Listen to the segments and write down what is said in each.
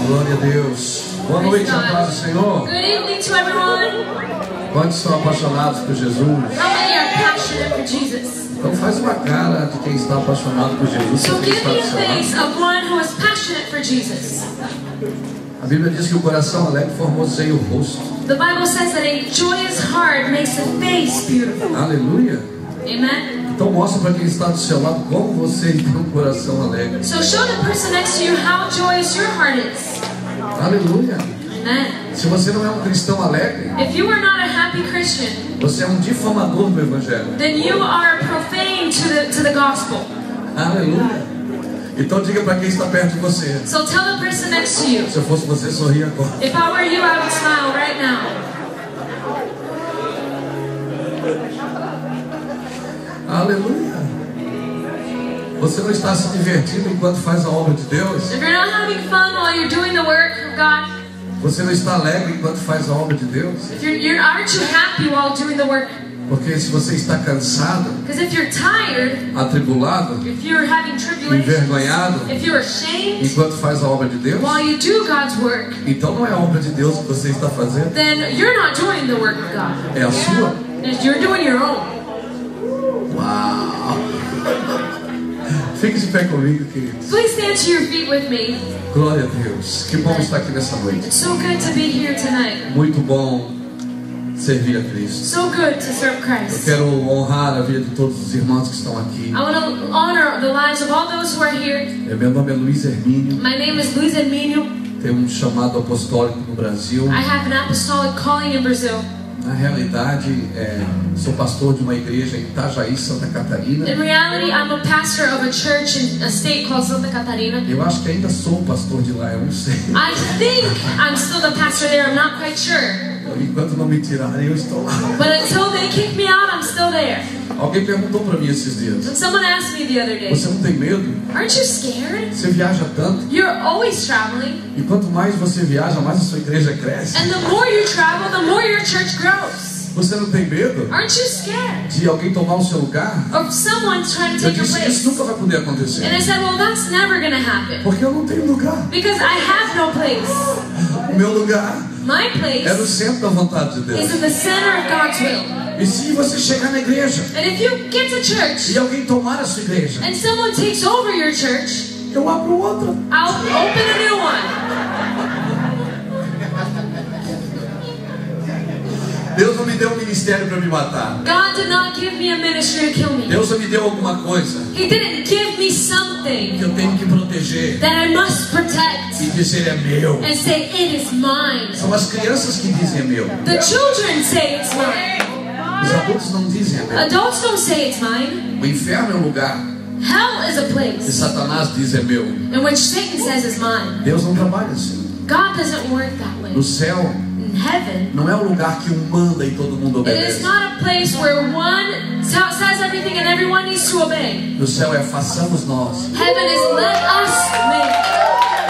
Glória a Deus. Boa noite, a paz do Senhor. Good evening to everyone. Quantos são apaixonados por Jesus? How many are passionate for Jesus? Então faz uma cara de quem está apaixonado por Jesus. So Quem give está me do a seu lado. face of one who is passionate for Jesus. A Bíblia diz que o coração alegre formoseia o rosto. The Bible says that a joyous heart makes a face beautiful. Aleluia. Amen. Então mostra para quem está do seu lado como você tem um coração alegre. So show the person next to you how joyous your heart is. Aleluia. Amen. Se você não é um cristão alegre, If you are not a happy Christian, você é um difamador do Evangelho. then you are profane to the gospel. Aleluia. Então diga para quem está perto de você. So tell the person next to you. Se eu fosse você, sorria agora. If I were you, I would smile right now. Aleluia. Você não está se divertindo enquanto faz a obra de Deus? If you're not having fun while you're doing the work of God, Você não está alegre enquanto faz a obra de Deus? if aren't you happy while doing the work? Porque se você está cansado, Because if you're tired, atribulado, if you're having tribulations, envergonhado, if you're ashamed enquanto faz a obra de Deus, while you do God's work, então não é a obra de Deus que você está fazendo, then you're not doing the work of God. é a sua. You're doing your own. Uau! Fique de pé comigo, queridos. Please stand to your feet with me. Glória a Deus. Que bom estar aqui nessa noite. It's so good to be here tonight. Muito bom servir a Cristo. So good to serve Eu Christ. quero honrar a vida de todos os irmãos que estão aqui. I want to honor the lives of all those who are here. Meu nome é Luiz Hermínio. My name is Luiz Hermínio. Tenho um chamado apostólico no Brasil. I have an apostolic calling in Brazil. Na realidade, sou pastor de uma igreja em Itajaí, Santa Catarina. In reality, I'm a pastor of a church in a state called Santa Catarina. Eu acho que ainda sou pastor de lá, eu não sei. I think I'm still the pastor there. I'm not quite sure. Enquanto não me tirarem, eu estou lá. But until they kick me out, I'm still there. Alguém perguntou para mim esses dias: And someone asked me the other day, você não tem medo? aren't you scared? Você viaja tanto. You're always traveling. E quanto mais você viaja, mais a sua igreja cresce. And the more you travel, the more your church grows. Você não tem medo Aren't you scared de alguém tomar o seu lugar? of someone trying to Eu take your disse que isso place? nunca vai poder acontecer. And I said, well, that's never going to happen. Porque eu não tenho lugar. Because I have no place. O meu lugar My é no place centro da vontade de is Deus. in the center of God's will. E se você chegar na igreja And if you get to church e alguém tomar a sua igreja, and someone takes over your church, eu abro outra. I'll open a new one. Deus não me deu um ministério para me matar. God did not give me a ministry to kill me. Deus não me deu alguma coisa He didn't give me something que eu tenho que proteger that I must protect e dizer é meu. and say it is mine. São as crianças que dizem é meu. The children say it's mine. Os adultos não dizem é meu. Adults don't say it's mine. O inferno é um lugar Hell is a que place Satanás diz é meu. in which Satan says is mine. Deus não trabalha assim. God doesn't work that way. No céu In heaven, não é um lugar que um manda e todo mundo it is obedece. not a place where one says everything and everyone needs to obey. No céu é façamos nós. Heaven is let us make.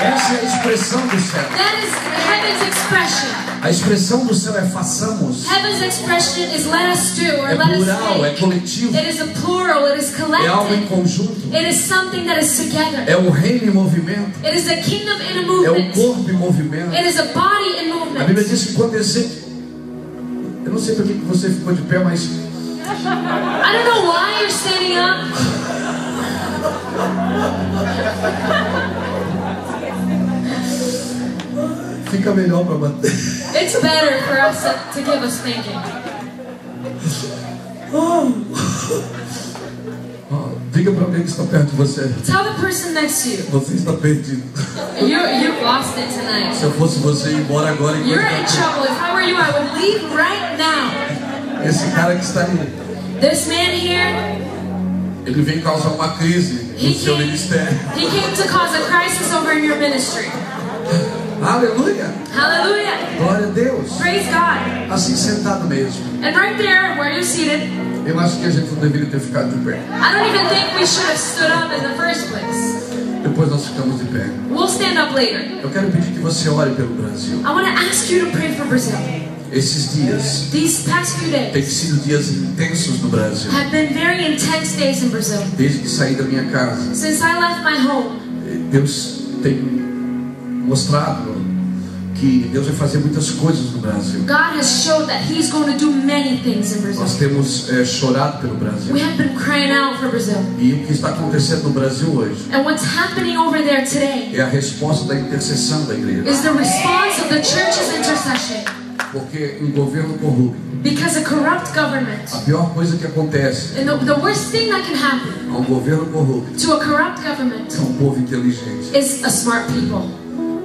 Essa é a expressão do céu. That is heaven's expression. A expressão do céu é façamos. Heaven's expression is let us do or É let us plural, é make. coletivo. It is a plural, it is É algo em collective. conjunto. It is something that is together. É o reino em movimento. It is a kingdom in a É o movement. corpo em movimento. It is a body in A Bíblia movement. diz que quando eu não sei por que você ficou de pé, mas I don't know why you're standing up. fica melhor para bater. It's better for us to give us thinking. Diga para alguém que está perto de você: Tell the person next to you. você está perdido. You've lost it tonight. Se eu fosse você, ir embora agora enquanto You're in está trouble. If I were you, I would leave right now. esse cara que está aí, This man here, ele veio causar uma crise no seu ministério. he came to cause a crisis over in your ministry. Aleluia. Hallelujah. Glória a Deus. Praise God. Assim sentado mesmo. And right there, where you're seated, Eu acho que a gente não deveria ter ficado de pé. I don't even think we should have stood up in the first place. Depois nós ficamos de pé. We'll stand up later. Eu quero pedir que você ore pelo Brasil. I want to ask you to pray for Brazil. Esses dias These past few têm days sido dias intensos no Brasil. have been very intense days in Brazil. Desde que saí da minha casa, Since I left my home, Deus tem mostrado que Deus vai fazer muitas coisas no Brasil. God has showed that He's going to do many things in Nós Brazil. temos chorado pelo Brasil. We have been crying out for Brazil. E o que está acontecendo no Brasil hoje And what's happening over there today é a resposta da intercessão da igreja. is the response of the church's intercession. Porque um governo corrupto, Because a corrupt government, a pior coisa que acontece and the worst thing that can happen a um governo corrupto to a corrupt government é um povo inteligente. is a smart people.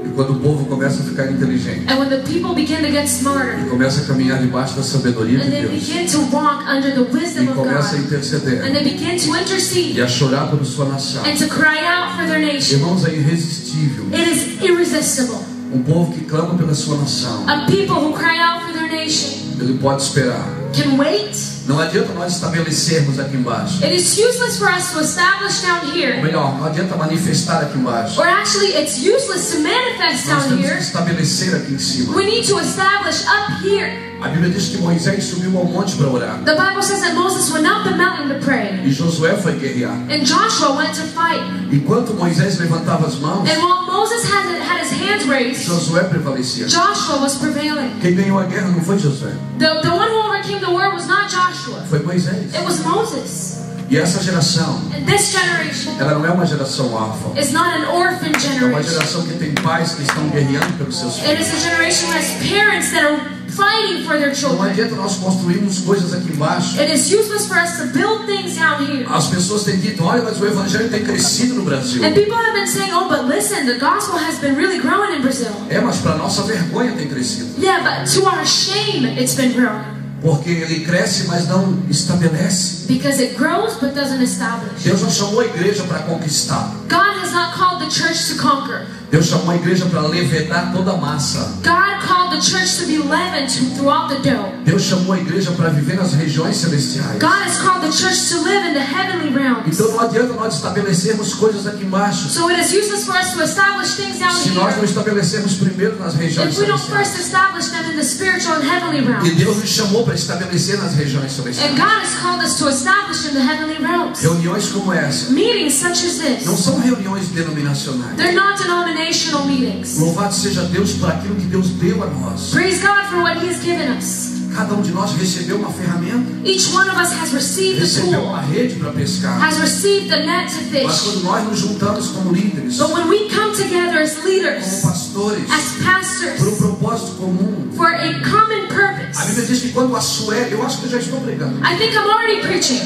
E quando o povo começa a ficar inteligente And when the people begin to get smarter, e começa a caminhar debaixo da sabedoria de and they Deus begin to walk under the e wisdom of começa a God, interceder and they begin to e intercede a chorar por sua nação, and to cry out for their nation, irmãos, é irresistível. it is irresistible. Um povo que clama pela sua nação, A people who cry out for their nation ele pode esperar. can wait. Não adianta nós estabelecermos aqui embaixo. It is useless for us to establish down Ou here, melhor, não adianta manifestar aqui embaixo. or actually it's useless to manifest Nós down temos que here. estabelecer aqui em cima. We need to establish up here. A Bíblia diz que Moisés subiu ao monte para orar. The Bible says that Moses went up the mountain to pray, E Josué foi guerrear. and Joshua went to fight. Enquanto Moisés levantava as mãos, And while Moses had his hands raised, Josué prevalecia. Joshua was prevailing. Quem ganhou a guerra não foi Josué, The one who overcame the war was not Joshua. foi Moisés. It was Moses. E essa geração, And this generation ela não é uma geração órfã. is not an orphan É uma generation. geração que tem pais que estão guerreando pelos seus It filhos. is a generation that has parents that are fighting for their Não children. adianta nós construirmos coisas aqui embaixo. It is useless for us to build things down here. As pessoas têm dito, olha, mas o evangelho tem crescido no Brasil. And people have been saying, oh, but listen, the gospel has been really growing in Brazil. É, mas para nossa vergonha tem crescido. Yeah, but to our shame, it's been growing. Porque ele cresce, mas não estabelece. Because it grows but doesn't establish. Deus não chamou a igreja para conquistar. God has not called the church to conquer. Deus chamou a igreja para levedar toda a massa. God called the church to be leavened throughout the dough. Deus chamou a igreja para viver nas regiões celestiais. God has called the church to live in the heavenly realms. Então não adianta nós estabelecermos coisas aqui embaixo So it is useless for us to establish things down se nós não here estabelecermos primeiro nas regiões if we don't celestiais. first establish them in the spiritual and heavenly E realms. Deus nos chamou para estabelecer nas regiões And celestiais. God has called us to establish in the heavenly realms. Reuniões como essa Meetings such as não this, são reuniões denominacionais. they're not denominational meetings. Louvado seja Deus por aquilo que Deus deu a nós. Praise God for what He has given us. Cada um de nós recebeu uma ferramenta, Each one of us has received a recebeu uma tool, rede para pescar. has received the net to Mas fish. quando nós nos juntamos como líderes, But when we come together as como leaders, pastores, as por um pastors, propósito comum, for a common a purpose, Bíblia diz que quando a Suero, eu acho que eu já estou pregando, I think I'm already preaching.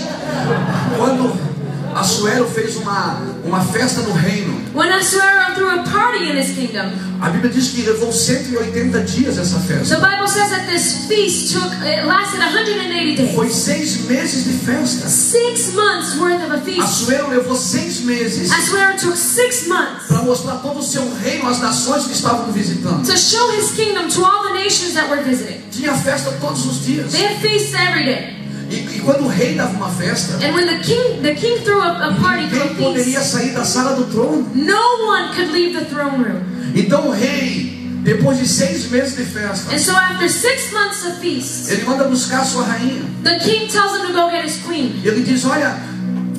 quando a Suero fez uma festa no reino, When Asuero threw a party in his kingdom, a Bíblia diz que levou 180 dias essa the festa. Bible says that this feast it lasted 180 Foi days. 6 meses de festa. 6 months worth of a A feast. Suero levou 6 meses Asuero took 6 months para mostrar todo o seu reino às nações que estavam visitando. to show his kingdom to all the nations that were visiting. Tinha festa todos os dias. They had feasts every day. E quando o rei dava uma festa, And when the king threw a party for ninguém a poderia feast, sair da sala do trono. no one could leave the throne room. Então o rei, depois de 6 meses de festa, And so after 6 months of feast, ele manda buscar a sua rainha. the king tells him to go get his queen. Ele diz, olha,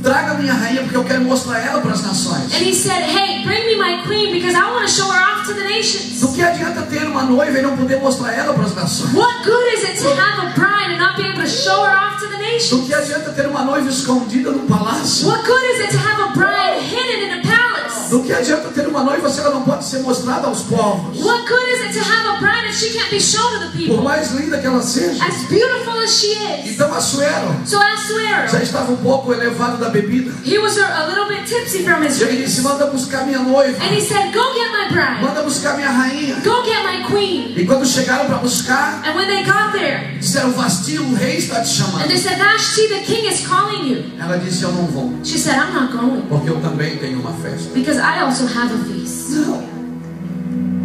traga minha rainha porque eu quero mostrar ela para as nações. And he said, hey, bring me my queen because I want to show her off to the nations. Do que adianta ter uma noiva e não poder mostrar ela para as nações? What good is it to have a bride and not be able to show her off to the Do nations? que adianta ter uma noiva escondida no palácio What good is it to have a bride hidden in a palace Do que adianta ter uma noiva se ela não pode ser mostrada aos povos? What good is it to have a bride if she can't be shown to the Por people? mais linda que ela seja. As beautiful as she is. Então Assuero So Asuero, já estava um pouco elevado da bebida. he was a little bit tipsy from his E ele drink. disse, manda buscar minha noiva. And he said, go get my bride. Manda buscar minha rainha. Go get my queen. E quando chegaram para buscar, And when they got there, disseram, Vasti, o rei está te chamando. and they said, Vashti, the king is calling you. Ela disse, eu não vou, She said, I'm not going. porque eu também tenho uma festa. Because I also have a feast.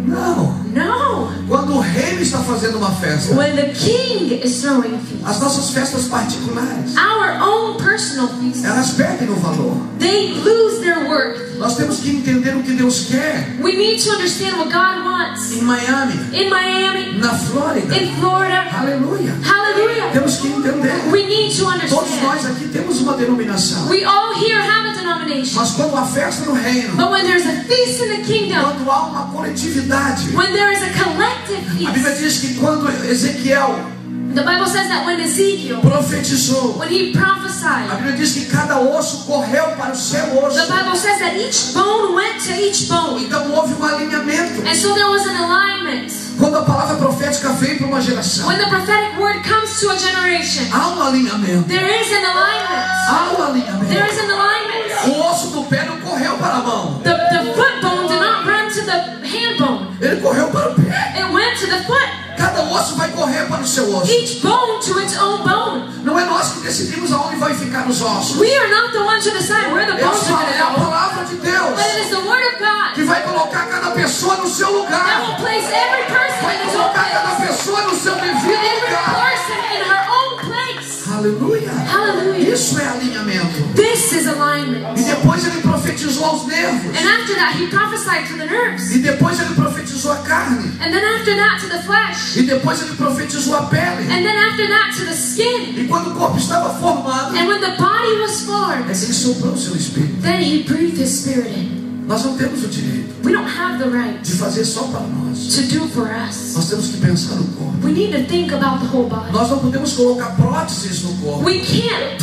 Não. No. Quando o rei está fazendo uma festa, When the king is throwing a feast, as nossas festas particulares, our own personal feast, elas perdem o valor. they lose their worth. Nós temos que entender o que Deus quer We need to understand what God wants. em Miami, In Miami, na Flórida. in Florida, Aleluia. hallelujah. Temos que entender. We need to Todos understand. nós aqui temos uma denominação. We all here have a denomination. Mas quando há festa no reino, But when there's a feast in the kingdom, quando há uma coletividade, when there is a collective a Bíblia feast, diz que quando Ezequiel the Bible says that when Ezekiel, profetizou, when he a prophesied, Bíblia diz que cada osso correu para o seu osso. the Bible says that each bone went to each bone. Então houve um alinhamento. And so there was an alignment. Quando a palavra profética vem para uma geração, When the prophetic word comes to a generation, há um alinhamento. there is an alignment. Há um There alinhamento. is an alignment. O osso do pé não correu para a mão. The foot bone did not run to the hand bone. Ele correu para o pé. It went to the foot. Cada osso vai correr para o seu osso. Each bone to its own bone. Não é nós que decidimos aonde vai ficar os ossos. We are not the ones to decide where the bones are É a going to go. palavra de Deus But it is the word of God que vai colocar cada pessoa no seu that lugar. will place every person Vai in its own colocar cada place. pessoa no seu devido Every lugar. person in her own place. Aleluia. Hallelujah. Isso é alinhamento. This is alignment. E depois ele profetizou aos nervos. And after that, he prophesied to the nerves. E depois ele profetizou a carne. And then after that, to the flesh. E depois ele profetizou a pele. And then after that, to the skin. E quando o corpo estava formado, And when the body was formed, ele soprou o seu espírito. then he breathed his spirit in. Nós não temos o direito We don't have the right de fazer só para nós. to do for us. Nós temos que pensar no corpo. We need to think about the whole body. Nós não podemos colocar próteses no corpo. We can't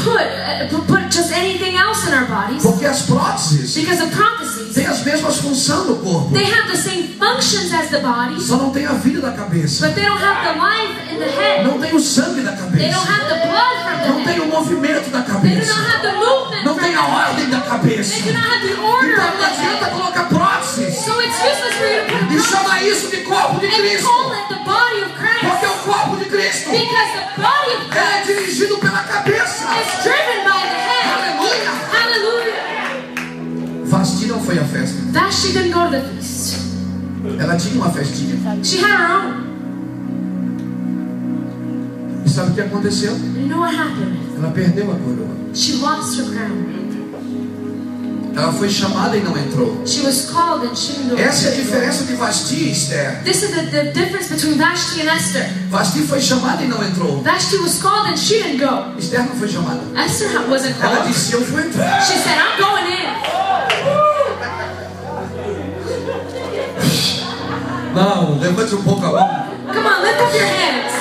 put just anything else in our bodies, Porque as próteses because the prophecies, têm as mesmas funções do corpo. they have the same functions as the body, Só não tem a vida da cabeça. but they don't have the life in the head. Não tem o sangue da They don't cabeça. have the blood from Não the tem head. o movimento da They do cabeça. not have the movement Não from tem the a head. ordem da cabeça. They do not have the order Então of não the adianta head. colocar próteses So it's useless for you to put e a chamar isso de corpo de and Cristo. call it the body of Porque Christ, o corpo de Cristo because the body of é Christ dirigido pela cabeça. is driven by the head. Aleluia. Hallelujah. Vasti não foi a festa. Vashti didn't go to the feast. Ela tinha uma festinha. She had her own. E sabe o que aconteceu? And you know what happened? Ela perdeu a coroa. She lost her crown. Ela foi chamada e não entrou. She was called and she didn't go. Essa é a diferença de Vasti e Esther. This is the difference between Vashti and Esther. Vasti foi chamada e não entrou. Vashti was called and she didn't go. Esther não foi chamada. Esther wasn't Ela called. disse, eu vou entrar. She said, I'm going in. Não, levante um pouco a mão. Come on, lift up your hands.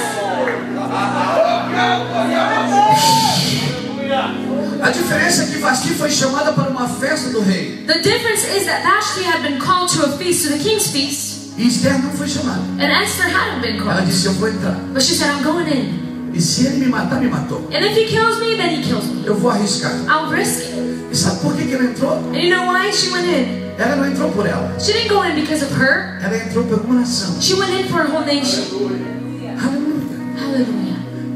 A diferença é que Vasti foi chamada para uma festa do rei. The difference is that Vashti had been called to a feast, to the king's feast, E Esther não foi chamada. and Esther hadn't been Ela called. disse, eu vou entrar. But she said, I'm going in. E se ele me matar, me matou. And if he kills me, then he kills me. Eu vou arriscar. I'll risk it. E sabe por que ela entrou? And you know why she went in? Ela não entrou por ela. She didn't go in because of her. Ela entrou por uma nação. She went in for a whole nation. Aleluia. Hallelujah.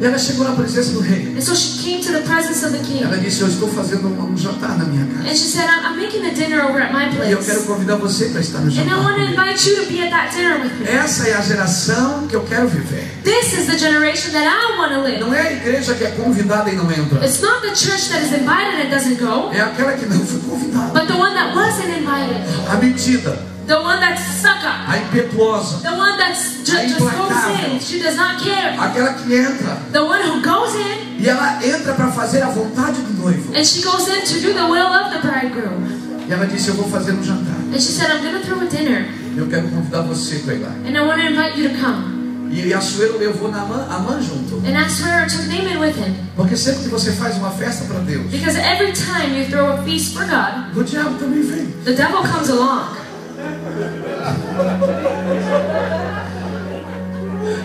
E ela chegou na presença do rei. And so she came to the presence of the king. Ela disse, eu estou fazendo um jantar na minha casa. And she said, I'm making a dinner over at my E eu quero place. convidar você para estar no And I jantar want to comigo. invite you to be at that dinner with me. Essa é a geração que eu quero viver. This is the generation that I want to live. Não é a igreja que é convidada e não entra. It's not the church that is invited and doesn't go, É aquela que não foi convidada. but the one that wasn't invited. A medida, The one that's stuck up. a impetuosa, The one that's just goes in. She does not care. aquela que entra The one who goes in e ela entra para fazer a vontade do noivo. and she goes in to do the will of the bridegroom. E ela disse, eu vou fazer um jantar. And she said, I'm going to throw a dinner Eu quero convidar você para ir lá. and I want to invite you to come. E E Assuero levou Amã junto. And Ahasuerus took Naaman with him. Porque sempre que você faz uma festa para Deus, Because every time you throw a feast for God, o diabo também vem. the devil comes along.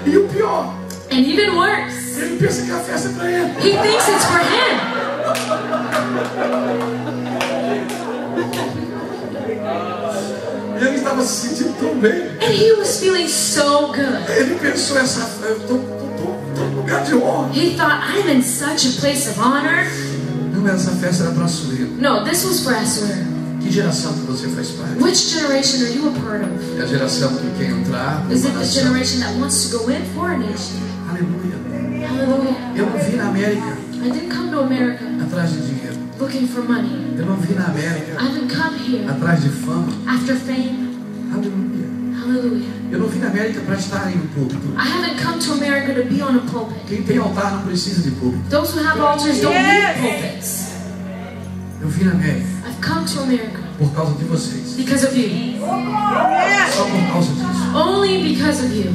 E o pior, And even worse, ele pensa que a festa é para ele. he thinks it's for him. E ele estava se sentindo tão bem. And he was feeling so good. Ele pensou, eu estou num lugar de honra. He thought, I'm in such a place of honor. Não, essa festa era para Assuero. No, this was for Ahasuerus. Que geração que você faz parte? Which generation are you a part of? É a geração que quer entrar Is numa it the nação. generation that wants to go in for a nation? Aleluia. Hallelujah. Eu não vim na América I didn't come to America atrás de dinheiro. looking for money. Eu não vim na América I didn't come here atrás de fama. after fame. Aleluia. Hallelujah. Eu não vim na América para estar em um púlpito. I haven't come to America to be on a pulpit. Quem tem altar não precisa de púlpito. Those who have altars don't need pulpits. Eu vim na América I've come to America por causa de vocês. because of you. Só por causa disso. Only because of you.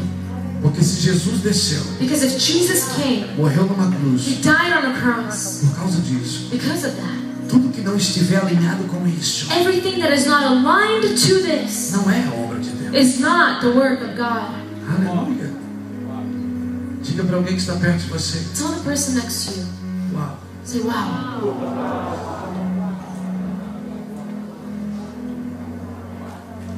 Porque se Jesus desceu, Because if Jesus came, morreu numa cruz, he died on a cross por causa disso, because of that. tudo que não estiver alinhado com isso Everything that is not aligned to this não é a obra de Deus. is not the work of God. Aleluia. Diga para alguém que está perto de você. Tell the person next to you. Uau. Say, wow.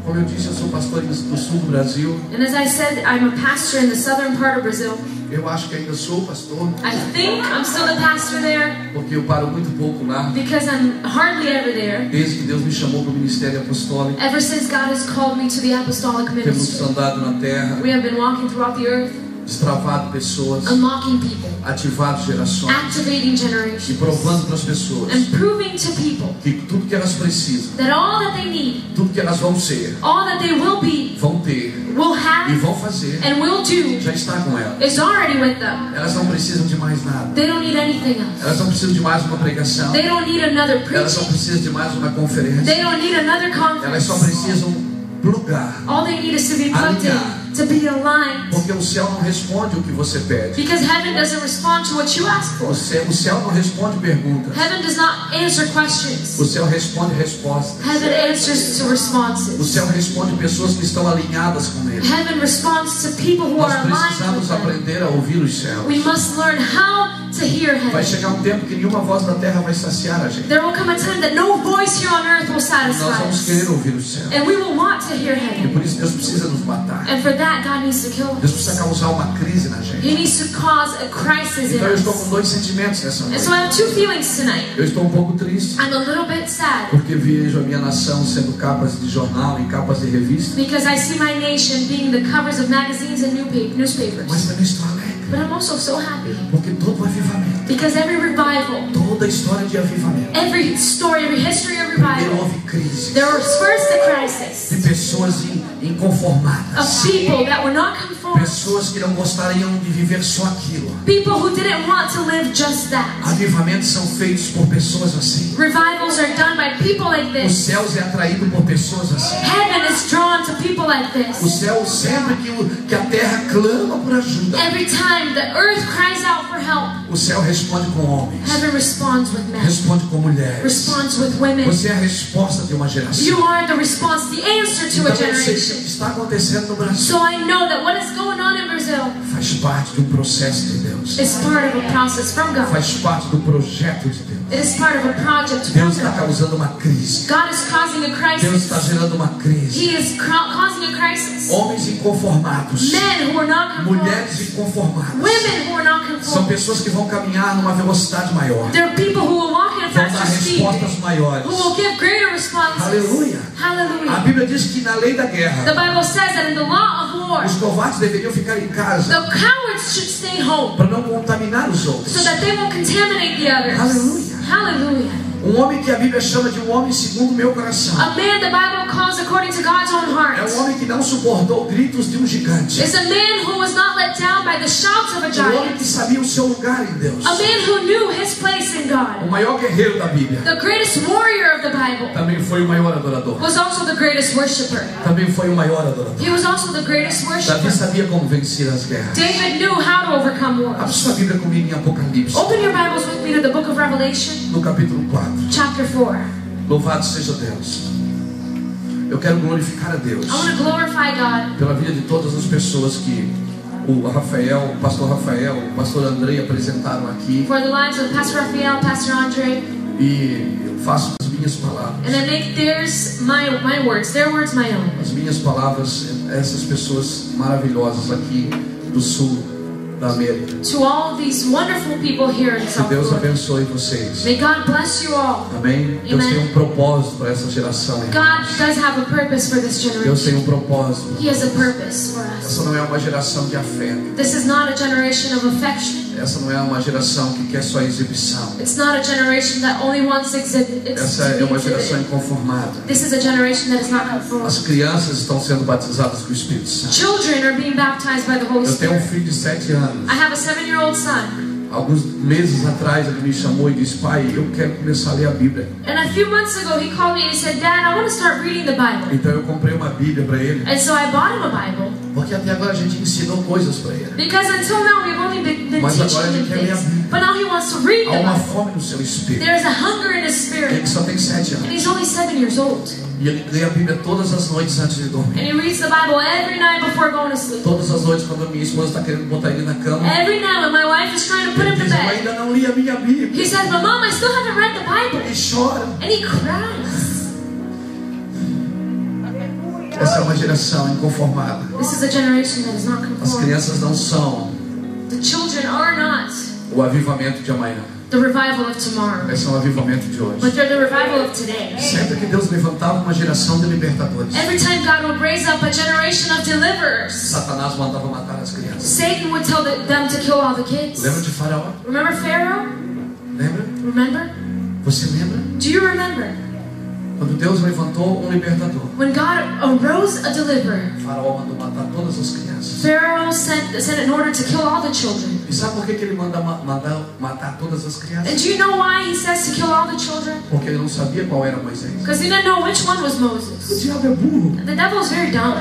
Como eu disse, eu sou pastor do sul do Brasil. And as I said, I'm a pastor in the southern part of Brazil. Eu acho que ainda sou pastor, I think I'm still the pastor there porque eu paro muito pouco lá. because I'm hardly ever there. Desde que Deus me chamou para o ministério apostólico, Ever since God has called me to the apostolic temos ministry, andado na terra, we have been walking throughout the earth, destravado pessoas, unlocking people, ativado gerações activating e generations, provando para as pessoas and proving to people que tudo que elas precisam, that all that they need, tudo que elas vão ser, all that they will be, vão ter will e have, vão fazer, and will do, já está com elas. is already with them. Elas não precisam de mais nada. They don't need anything else. Elas não precisam de mais uma pregação. They don't need another Elas não preaching. precisam de mais uma conferência. They don't need another Elas só conference. precisam plugar. All they need is to be plugged in, to be aligned. Porque o céu não responde o que você pede. Because heaven doesn't respond to what you ask for. O céu não responde perguntas. Heaven does not answer questions. O céu responde respostas. Heaven answers to O responses. céu responde pessoas que estão alinhadas com Ele. Heaven responds to people who Nós are aligned with precisamos Him. aprender a ouvir os céus. We must learn how to hear Vai Heaven. chegar um tempo que nenhuma voz da terra vai saciar a gente. There will come a time that no voice here on earth will Nós satisfy vamos us. querer ouvir os céus. And we will want to hear E Heaven. por isso Deus precisa nos matar. And for that, God needs to kill Deus us. precisa causar uma crise na gente. He needs to cause a crisis in Então eu estou us. com dois sentimentos nessa And noite. so I have two feelings tonight. Eu estou um pouco triste I'm a little bit sad porque vejo a minha nação sendo capas de jornal e capas de revista. because I see my nation being the covers of magazines and newspapers. Mas também estou alegre But I'm also so happy porque todo avivamento, because every revival, toda história de avivamento, every story, every history of primeiro revival, houve crises there was first a crisis de pessoas inconformadas, of people that were not conformed, pessoas que não gostariam de viver só aquilo. people who didn't want to live just that. Avivamentos são feitos por pessoas assim. Revivals are done by people like Os this. céus é atraído por pessoas assim. Heaven is drawn to people like O this. céu sempre que a terra clama por ajuda, Every time the earth cries out for help, o céu responde com homens, heaven responds with men, responde com mulheres. responds with women. Você é a resposta de uma geração. You are the response, the answer to a Então eu sei que o generation. que está acontecendo no Brasil So I know that what is going on in Brazil faz parte de um processo de Deus. is part of a process from God. Faz parte do projeto de Deus. It is part of a project from Deus está God. causando uma crise. God is causing a Deus está crisis. gerando uma crise. He is causing a crisis. Homens inconformados, Men who are not conformed, mulheres inconformadas, women who are not são conformed. pessoas que vão caminhar numa velocidade maior, There are people who will walk in a vão dar faster speed, respostas maiores. who will give greater responses. Aleluia. A Hallelujah. Bíblia diz que na lei da The guerra, Bible says that in the law of war, os covardes deveriam ficar em casa the cowards should stay home para não contaminar os outros. so that they won't contaminate the others. Hallelujah. Hallelujah. Um homem que a Bíblia chama de um homem segundo o meu coração. A man the Bible calls according to God's own heart. É um homem que não suportou gritos de um gigante. Is a man who was not let down by the shouts of a Um homem que giant. sabia o seu lugar em Deus. A man who knew his place in O God. maior guerreiro da Bíblia. The greatest warrior of the Bible Também foi o maior adorador. was also the greatest worshiper. Também foi o maior adorador. He was also the greatest Davi worshiper. sabia como vencer as guerras. David knew how to overcome Abra wars. sua Bíblia comigo em Apocalipse, Open your Bibles with me to the book of Revelation, no capítulo 4. chapter 4. Louvado seja Deus. Eu quero glorificar a Deus I want to glorify God pela vida de todas as pessoas que o pastor Rafael, o pastor Andrei apresentaram aqui. for the lives of Pastor Raphael, Pastor Andre, E eu faço as minhas palavras. and I make theirs my words, their words my own. As minhas palavras, essas pessoas maravilhosas aqui do sul da América. To all these wonderful people here in Que South Deus Florida, abençoe vocês. may God bless you all. Amém? Deus tem um propósito para essa geração. God does have a purpose for this Deus tem generation. um propósito. He has a purpose for us. Essa não é uma geração de afeto. This is not a generation of affection. Essa não é uma geração que quer só exibição. It's not a generation that only wants exhibit. Essa é uma geração inconformada. This is a generation that is not As conformed. crianças estão sendo batizadas com o Espírito Santo. Children are being baptized by the Holy Eu tenho um Spirit. filho de 7 anos. I have a 7-year-old son. Alguns meses atrás ele me chamou e disse: pai, eu quero começar a ler a Bíblia. And a few months ago he called me and he said, Dad, I want to start reading the Bible. Então eu comprei uma Bíblia para ele, And so I bought him a Bible. porque até agora a gente ensinou coisas para ele. Because until now we've only been Mas agora teaching ele him quer ler a things. Bíblia. But now he wants to read Há the uma Bible. fome no seu espírito. There is a hunger in his spirit. Ele só tem 7 And anos. he's only 7 years old. E ele lê a Bíblia todas as noites antes de And dormir. he reads the Bible every night before going to sleep. Todas as noites quando a minha esposa está querendo botar ele na cama, Every night when my wife is trying to put ele him to diz: eu bed, ainda não li a minha Bíblia. he says, but Mom, I still haven't read the Bible. E chora. And he cries. Essa é uma geração inconformada. This is a generation that is not As conformed. crianças não são The children are not o avivamento de amanhã. the revival of tomorrow, Vai ser um avivamento de hoje. but they're the revival of today. Sempre que Deus levantava uma geração de libertadores, Every time God would raise up a generation of deliverers, Satanás mandava matar as crianças. Satan would tell them to kill all the kids. Lembra de Faraó? Remember Pharaoh? Lembra? Remember? Você lembra? Do you remember? Quando Deus levantou um libertador, When God arose a deliverer, Faraó mandou matar todas as crianças. Pharaoh sent an order to kill all the children. E sabe por que ele manda matar todas as And crianças? do you know why he says to kill all the children? Porque ele não sabia qual era Moisés. Because he didn't know which one was O Moses. diabo é burro. The devil is very dumb.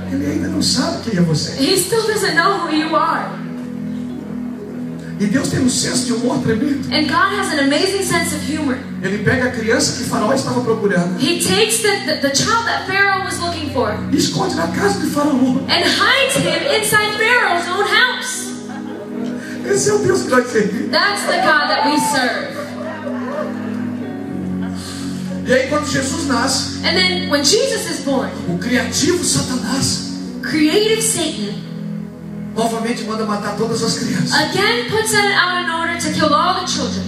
Ele ainda não sabe quem é você. He still doesn't know who you are. E Deus tem um senso de humor tremendo. And God has an amazing sense of humor. Ele pega a criança que Faraó estava procurando He takes the child that Pharaoh was looking for e esconde na casa de Faraó. and hides him inside Pharaoh's own house. Esse é o Deus que nós servimos. That's the God that we serve. E aí quando Jesus nasce, And then when Jesus is born, o criativo Satanás creative Satan novamente manda matar todas as crianças. again puts it out in order to kill all the children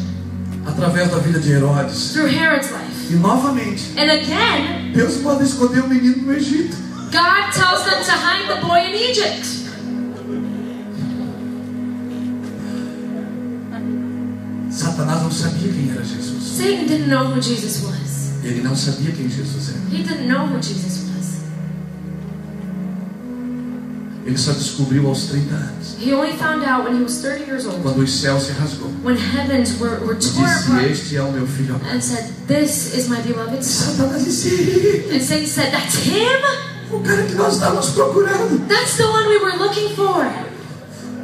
Através da vida de Herodes. through Herod's life. E novamente, And again, Deus manda esconder o menino no Egito. God tells them to hide the boy in Egypt. Satanás não sabia quem era Jesus. Satan didn't know who Jesus was. Ele não sabia quem Jesus era. He didn't know who Jesus was. Ele só descobriu aos 30 anos. He only found out when he was 30 years old. Quando os céus se rasgou. When heavens were E torn disse: apart este é o meu filho amado. and said, this is my beloved son. Satanás disse: And Satan said, that's him? o cara que nós estávamos procurando. That's the one we were looking for.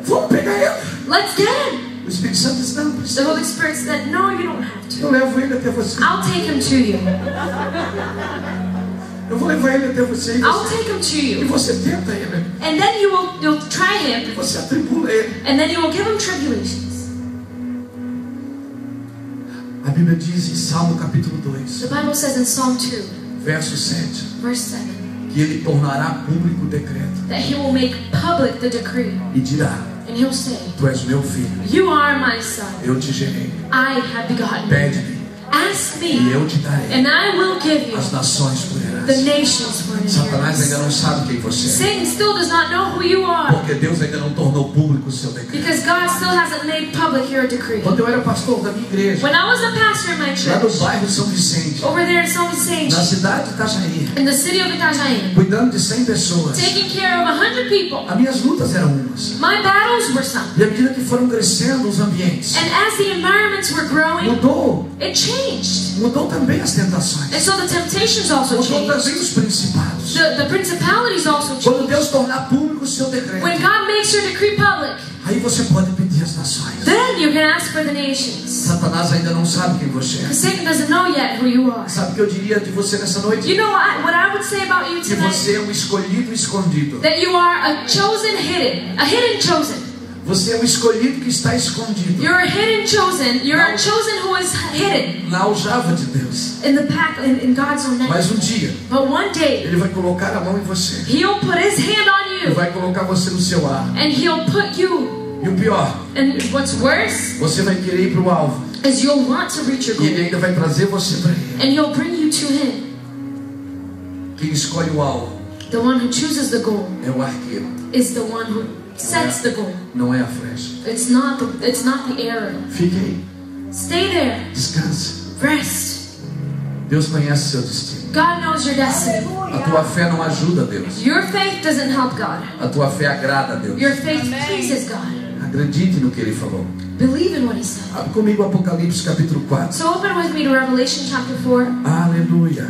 Vamos pegar ele. Let's get him. O Espírito Santo disse: não, The Holy Spirit said, no, you don't have to. eu levo ele até você. I'll take him to you. Eu vou levar ele até você. E I'll você, take him to e you. você tenta ele. And then you'll try him. Você atribula ele. And then you will give him tribulations. A Bíblia diz em Salmo capítulo 2, The Bible says in Psalm 2, verso 7, verse 7, que ele tornará público o decreto that he will make public the decree. e dirá: And he'll say, tu és meu filho, you are my son. eu te gerei. I have begotten you. Pede-me Ask e me, eu te darei and I will give you as nações por the herança. nations for an Satanás ainda inheritance. não sabe quem você é, Satan still does not know who you are, porque Deus ainda não tornou público o seu decreto. because God still hasn't made public your decree. Quando eu era pastor da minha igreja, When I was a pastor in my lá no church, bairro São Vicente, over there in São Vicente, na cidade de Itajaí, in the city of Itajaí, cuidando de 100 pessoas, taking care of 100 people, as minhas lutas eram umas. my battles were some. E à medida que foram crescendo os ambientes, And as the environments were growing, mudou it changed. também as tentações, And so the temptations also mudou changed. também os principados. The principalities also Quando changed. Deus tornar público o seu decreto, When God makes your decree public, aí você pode pedir as nações. then you can ask for the nations. Satanás ainda não sabe quem você é. Because Satan doesn't know yet who you are. Sabe o que eu diria de você nessa noite? You know what I would say about you Que tonight? você é um escolhido escondido. That you are a chosen hidden. A hidden chosen. Você é um escolhido que está escondido You're a hidden chosen. You're a chosen who is hidden na aljava de Deus. in the pack in God's own name. Mas um dia, But one day, Ele vai colocar a mão em você. He'll put His hand on Ele you. vai colocar você no seu ar. And He'll put you. E o pior, And what's worse você vai querer ir para o alvo. is you'll want to reach your E Ele goal. ainda vai trazer você para Ele. And He'll bring you to Him. Quem escolhe o alvo The one who chooses the goal é o arqueiro, is the one who sets the goal. não é a flecha. It's not the arrow. Fique aí, Stay there. descanse. Rest. Deus conhece seu destino. God knows your destiny. A tua fé não ajuda Deus. Your faith doesn't help God. A tua fé agrada a Deus. Your faith pleases God. Acredite no que Ele falou. Believe in what He said. Abre comigo Apocalipse capítulo 4. So open with me to Revelation chapter 4. Aleluia.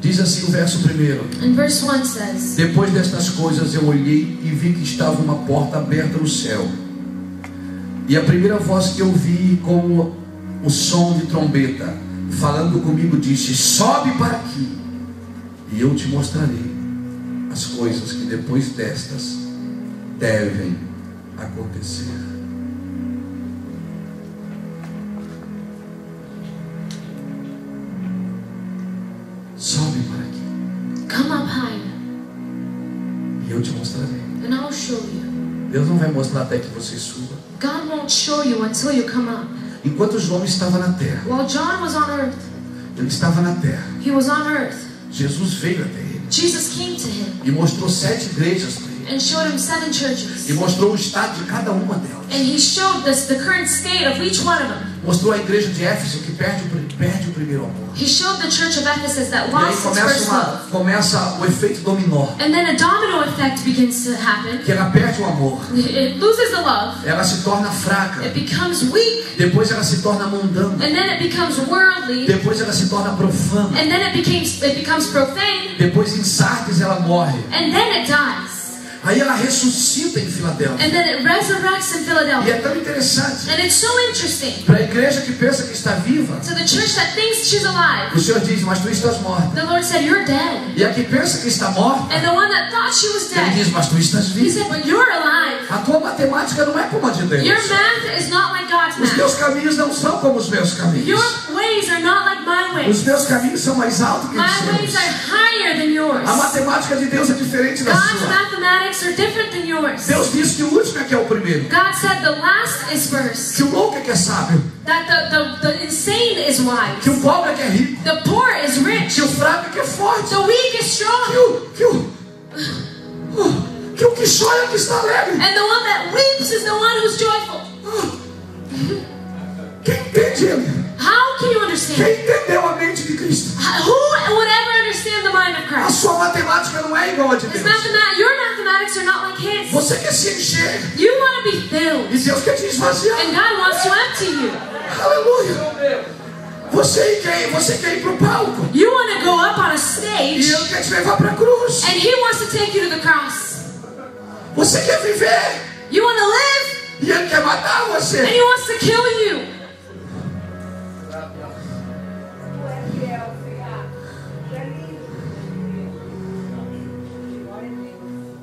Diz assim o verso 1. And verse 1 says, Depois destas coisas eu olhei e vi que estava uma porta aberta no céu. E a primeira voz que eu vi, como o som de trombeta, falando comigo, disse: sobe para aqui, e eu te mostrarei as coisas que depois destas devem acontecer. Sobe para aqui, come up higher, e eu te mostrarei. and I'll show you. Deus não vai mostrar até que você suba. God won't show you until you come up. Enquanto João estava na terra, While John was on earth, ele estava na terra. he was on earth. Jesus veio até ele Jesus came to him e mostrou 7 igrejas para ele. and showed him 7 churches. E mostrou o estado de cada uma delas. And he showed us the current state of each one of them. Mostrou a igreja de Éfeso que perde o primeiro amor. He showed the church of Ephesus that E aí lost its first love. começa o efeito dominó. And then a domino effect begins to happen. Que ela perde o amor. It loses the love. Ela se torna fraca. It becomes weak. Depois ela se torna mundana. And then it becomes worldly. Depois ela se torna profana. And then it becomes profane. Depois em Sardes ela morre. And then it dies. Aí ela ressuscita em Filadélfia. And then it resurrects in E Philadelphia. é tão interessante. And it's so interesting. Para a igreja que pensa que está viva, To the church that thinks she's alive, o Senhor diz: mas tu estás morta. the Lord said, you're dead. E a que pensa que está morta, And the one that thought she was ele dead, diz: mas tu estás he viva. said, but you're alive. A tua matemática não é como a de Deus. Your math is not like God's Os teus math. caminhos não são como os meus caminhos. Your ways are not like my Os ways. meus caminhos são mais altos que os My ways seus. are higher than yours. A matemática de Deus é diferente da God's sua. mathematics are different than yours. Deus diz que o último é que é o primeiro. God said the last is first. Que o louco é que é sábio. That the insane is wise. Que o pobre é que é rico. The poor is rich. Que o fraco é que é forte. The weak is strong. Que o que chora é que está alegre. And the one that weeps is the one who's joyful. Quem entende ele? How can you understand? Quem entendeu a mente de Cristo? Who would ever understand the mind of A Christ? sua matemática não é igual a de It's Deus. your mathematics are not like His. Você quer se encher You want to be filled, e Deus quer te esvaziar. and God wants to empty you. Aleluia. Você quer ir para o palco You want to go up on a e stage, Ele quer te levar para a cruz. and He wants to take you to the cross. Você quer viver You want to live, e Ele quer matar and você. He wants to kill you.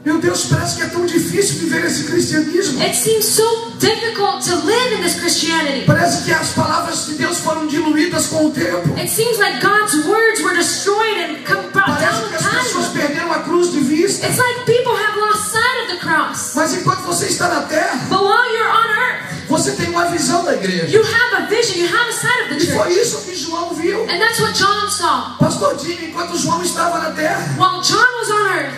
Meu Deus, parece que é tão difícil viver esse cristianismo. It seems so difficult to live in this Christianity. Parece que as palavras de Deus foram diluídas com o tempo. It seems like God's words were destroyed and brought down Parece with que as pessoas time. perderam a cruz de vista. It's like people have lost sight of the cross. Mas enquanto você está na terra, But while you're on earth, você tem uma visão visão da igreja. You have a vision. You have a side of the E foi church. isso que João viu. And that's what John saw. Pastor Dinho, enquanto João estava na terra, While John was on earth,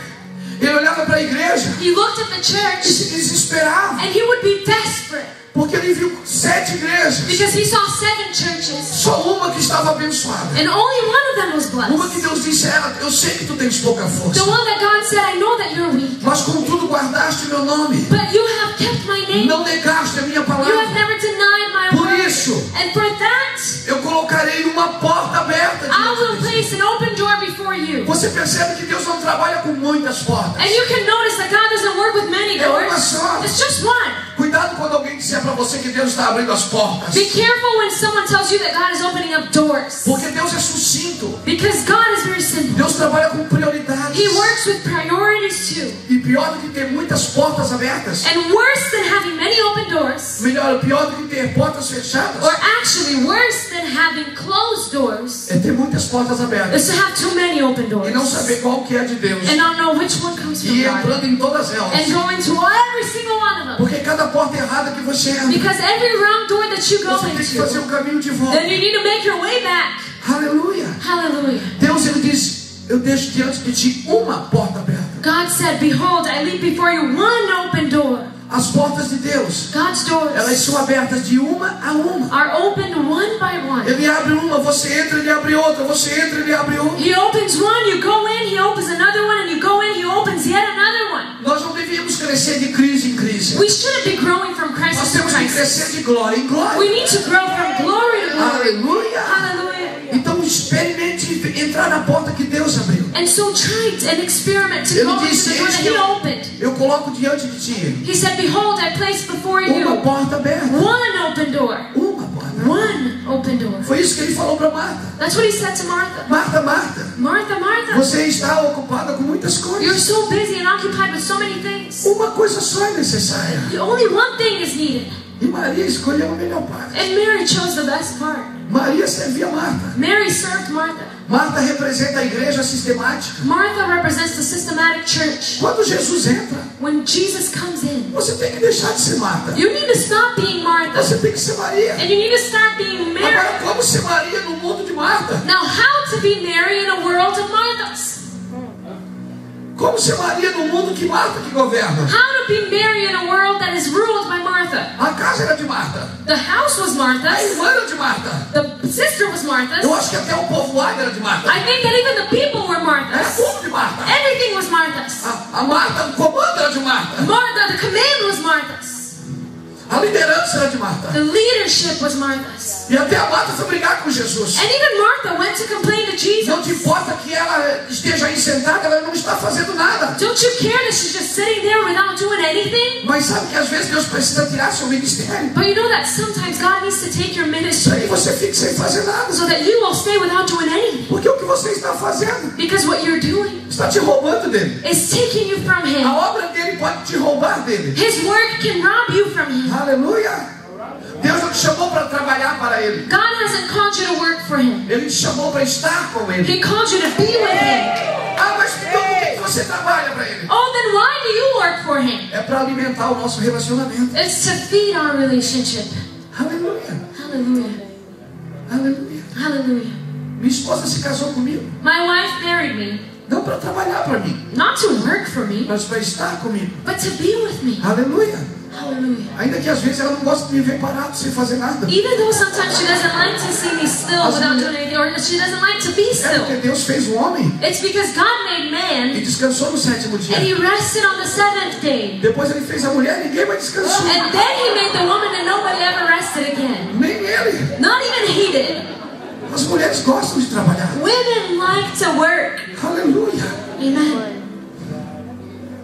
ele olhava para a igreja he looked at the e church se desesperava, and he would be desperate porque ele viu 7 igrejas, because he saw 7 churches só uma que estava abençoada. and only one of them was Uma que blessed. Deus disse a ela: eu sei que tu tens pouca força, The one that God said, I know that you're weak, mas contudo guardaste meu nome, but you have kept my name. não negaste a minha You have palavra. never denied my Por word. isso, And for that, eu colocarei uma porta aberta I diante will de ti. place an open door before you. Você percebe que Deus não trabalha com muitas portas. And you can notice that God doesn't work with many É uma doors. só. It's just one. Cuidado quando alguém disser para você que Deus está abrindo as portas, Be careful when someone tells you that God is opening up doors. porque Deus é sucinto. Because God is very simple. Deus trabalha com prioridades. He works with priorities too. E pior do que ter muitas portas abertas, And worse than having many open doors, pior do que ter portas fechadas, or actually worse than having closed doors, é ter muitas portas abertas is to have too many open doors e não saber qual que é de Deus and not know which one comes from e God entrando em todas elas. and going to every single one of them. Porque cada porta errada que você entra, Because every wrong door that you go você tem que fazer into, um caminho de volta. then you need to make your way back. Aleluia. Hallelujah. Deus, ele diz: eu deixo diante de ti uma porta aberta. God said, behold, I leave before you one open door. As portas de Deus, God's elas doors são abertas de uma a uma. are opened one by one. Ele abre uma, você entra, ele abre outra, você entra, ele abre outra. He opens one, you go in, he opens another one, and you go in, he opens yet another one. Nós não devíamos crescer de crise em crise. We shouldn't be growing from Nós crisis to temos que crisis. crescer de glória em glória. We need to grow from glory to glory. Aleluia. Hallelujah. Então experimente entrar na porta que Deus abriu. And so try and experiment to Ele go into disse: the door eis that que he opened. eu coloco diante de ti He said, behold, I place before uma you porta aberta. one open door. Uma porta. One open door. Foi isso que ele falou para Marta. That's what he said to Martha. Marta, Marta, Martha, Martha, você está ocupada com muitas you're coisas. so busy and occupied with so many things. Uma coisa só é necessária. Only one thing is needed. E Maria escolheu a melhor parte. And Mary chose the best part. Maria servia Marta. Mary served Martha. Marta representa a igreja sistemática. Martha represents the systematic church. Quando Jesus entra, When Jesus comes in, você tem que deixar de ser Marta. you need to stop being Martha. Você tem que ser Maria. And you need to start being Mary. Agora, como ser Maria no mundo de Marta? Now, how to be Mary in a world of Marthas? Como ser Maria no mundo que Marta que governa? How to be Mary in a world that is ruled by Martha? A casa era de Marta. The house was A Martha's. irmã era de Marta. The sister was Martha's. Eu acho que até o povoado era de Marta. I think that even the people were Era Martha's. tudo de Marta. Everything was Martha's. A Marta, o comando era de Marta. Martha, the command was Martha's. A liderança era de Marta. The leadership was Martha's. E até a Marta foi brigar com Jesus. And even Martha went to complain to Não te Jesus. importa que ela esteja aí sentada, ela não está fazendo nada. Don't you care that she's just sitting there without doing anything? Mas sabe que às vezes Deus precisa tirar seu ministério. But you know that sometimes God needs to take your Aí ministry você fica sem fazer nada. so that you will stay without doing anything. Porque o que você está fazendo Because what you're doing está te roubando dele. is taking you from Him. A obra dele pode te roubar dele. His work can rob you from Him. Aleluia. Deus não te chamou para trabalhar para ele. God hasn't called you to work for Him. Ele te chamou para estar com ele. He called you to be with Him. Ah, mas então por que você trabalha para ele? Oh, then why do you work for Him? É para alimentar o nosso relacionamento. It's to feed our relationship. Aleluia. Hallelujah. Aleluia. Hallelujah. Minha esposa se casou comigo. My wife married me, Não para trabalhar para mim, not to work for me, mas para estar comigo. but to be with me. Aleluia. Hallelujah. Ainda que às vezes ela não gosta de me ver parado sem fazer nada. Even though sometimes she doesn't like to see me still without doing anything, or she doesn't like to be É still. porque Deus fez o homem It's because God made e man descansou no sétimo dia. and He rested on the seventh day. Depois ele fez a mulher, ninguém mais descansou. And then He made the woman and nobody ever rested again. Nem ele. Not even He did. As mulheres gostam de trabalhar. Women like to work. Aleluia. Amen.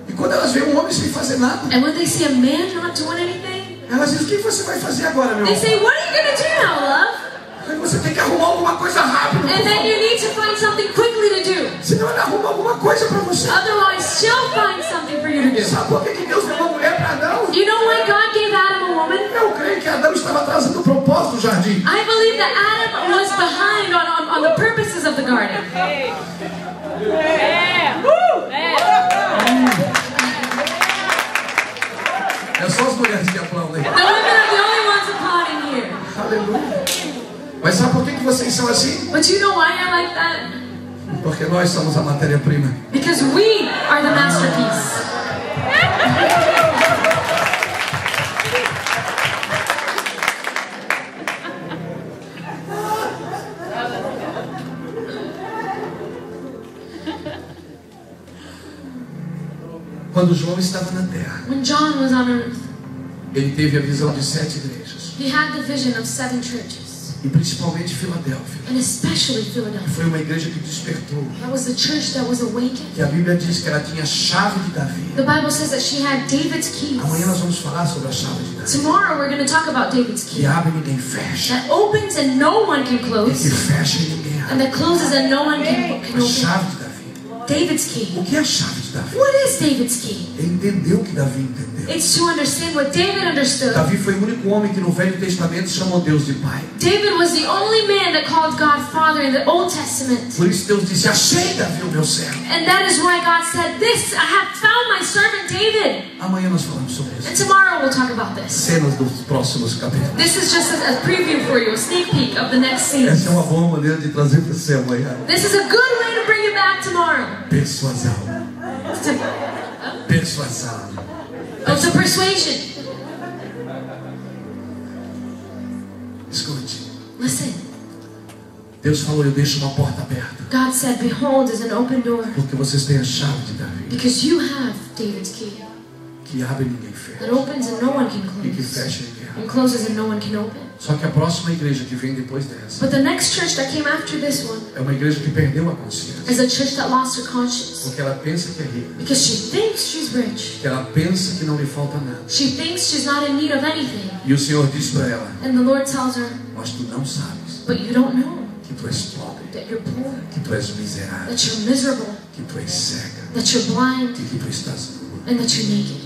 E quando elas veem um homem sem fazer nada, And when they see a man not doing anything, elas dizem: o que você vai fazer agora, meu they amor? say, what are you going to do now, love? Aí você tem que arrumar alguma coisa rápido. And then you need to find something quickly to do. Senão ele arruma alguma coisa para você. Otherwise, she'll find something for you to do. Sabe por que Deus deu uma mulher para Adão? You know why God gave Adam a woman? Eu creio que Adão estava trazendo o propósito do jardim. I believe that Adam was behind on the purposes of the garden. É só as mulheres que aplaudem. The women are the only ones applauding Aleluia. Mas sabe por que vocês são assim? But you know why you're like that? Porque nós somos a matéria-prima. Because we are the masterpiece. Quando João estava na terra, When John was on earth, ele teve a visão de 7 igrejas. he had the vision of 7 churches. E principalmente Filadélfia. And especially Philadelphia. Foi uma igreja que despertou. That was the church that was awakened. Que a Bíblia diz que ela tinha a chave de Davi. The Bible says that she had David's keys. Amanhã nós vamos falar sobre a chave de Davi. Tomorrow we're going to talk about David's Que key. abre e ninguém fecha. That opens and no one can E que close. fecha e ninguém abre. And that closes and no one can A open. chave de Davi. David's key. O que é a chave de Davi? What is David's key? Ele entendeu o que Davi entendeu. It's to understand what David understood. Davi foi o único homem que no Velho Testamento chamou Deus de Pai. David was the only man that called God Father in the Old Testament. Por isso Deus disse: achei Davi, o meu servo. And that is why God said, "This, I have found my servant David." Amanhã nós falamos sobre And isso. tomorrow we'll talk about this. Cenas dos próximos capítulos. This is just a preview for you, a sneak peek of the next scene. Essa é uma boa maneira de trazer para você amanhã. This is a good way to bring you back tomorrow. Persuasão. Persuasão. It's a persuasion. Escute. Listen, Deus falou: eu deixo uma porta aberta. God said, "Behold, is an open door." Porque vocês têm a chave de Davi. Because you have David's key. Que abre e ninguém fecha. That opens and no one can E que close. fecha e ninguém abre. And closes and no one can open. Só que a próxima igreja que vem depois dessa But the next church that came after this one é uma igreja que perdeu a consciência. is a church that lost her conscience. Porque ela pensa que é rica. Because she thinks she's rich. Que ela pensa que não lhe falta nada. She thinks she's not in need of anything. E o Senhor diz para ela: And the Lord tells her, mas tu não sabes "But you don't know que tu és pobre, that you're poor, que tu és miserável, that you're miserable, que tu és cega that you're blind, e que tu estás nua." and that you're naked."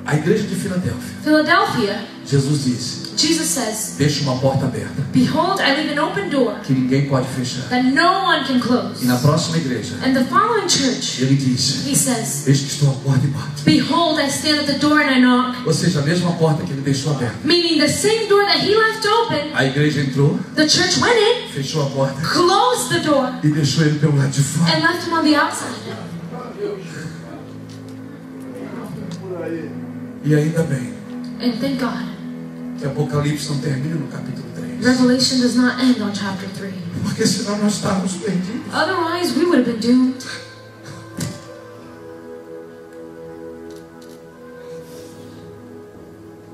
A igreja de Filadélfia, Philadelphia, Jesus disse: Jesus says, deixa uma porta aberta "Behold, I leave an open door que ninguém pode fechar. that no one can close." E na próxima igreja, And the following church, ele disse: he says, eis que estou à porta e bato. "Behold, I stand at the door and I knock." Ou seja, a mesma porta que ele deixou aberta. Meaning the same door that he left open, A igreja entrou, the church went in, fechou a porta closed the door, e deixou ele pelo lado de fora. and left him on the outside. E ainda bem And thank God, que Apocalipse não termina no capítulo 3. Revelation does not end on chapter 3. Porque senão nós estávamos perdidos. Otherwise, we would have been doomed.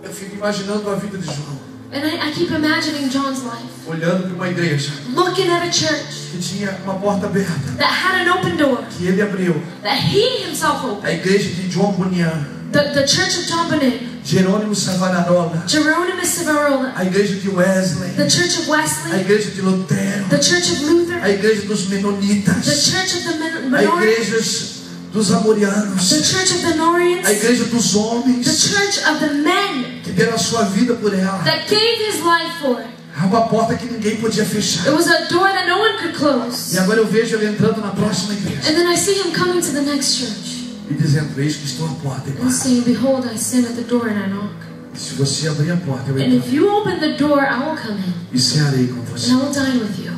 Eu fico imaginando a vida de João, And I keep imagining John's life, olhando para uma igreja looking at a church que tinha uma porta aberta, that had an open door, que ele abriu. that he himself opened. A igreja de João Bunyan, The church of John Bonet, Jerônimo Savonarola, Geronimus Savonarola, a igreja de Wesley, the church of a Wesley, igreja de Lutero, the church of Luther, a igreja dos the Menonitas, church of the a Menorians, igreja dos Amorianos, the church of the a Norians, igreja dos the homens church of the men que deram a sua vida por ela. that gave his life for it. É uma porta que ninguém podia It fechar. was a door that no one could close. E agora eu vejo ele entrando na próxima igreja And then I see him coming to the next church e dizendo: eis que estou à porta e and bato. saying, "Behold, I stand at the door and I knock. E se você abrir a porta, eu And entro if you open the door, I will come in e cearei com você. and I will dine with you."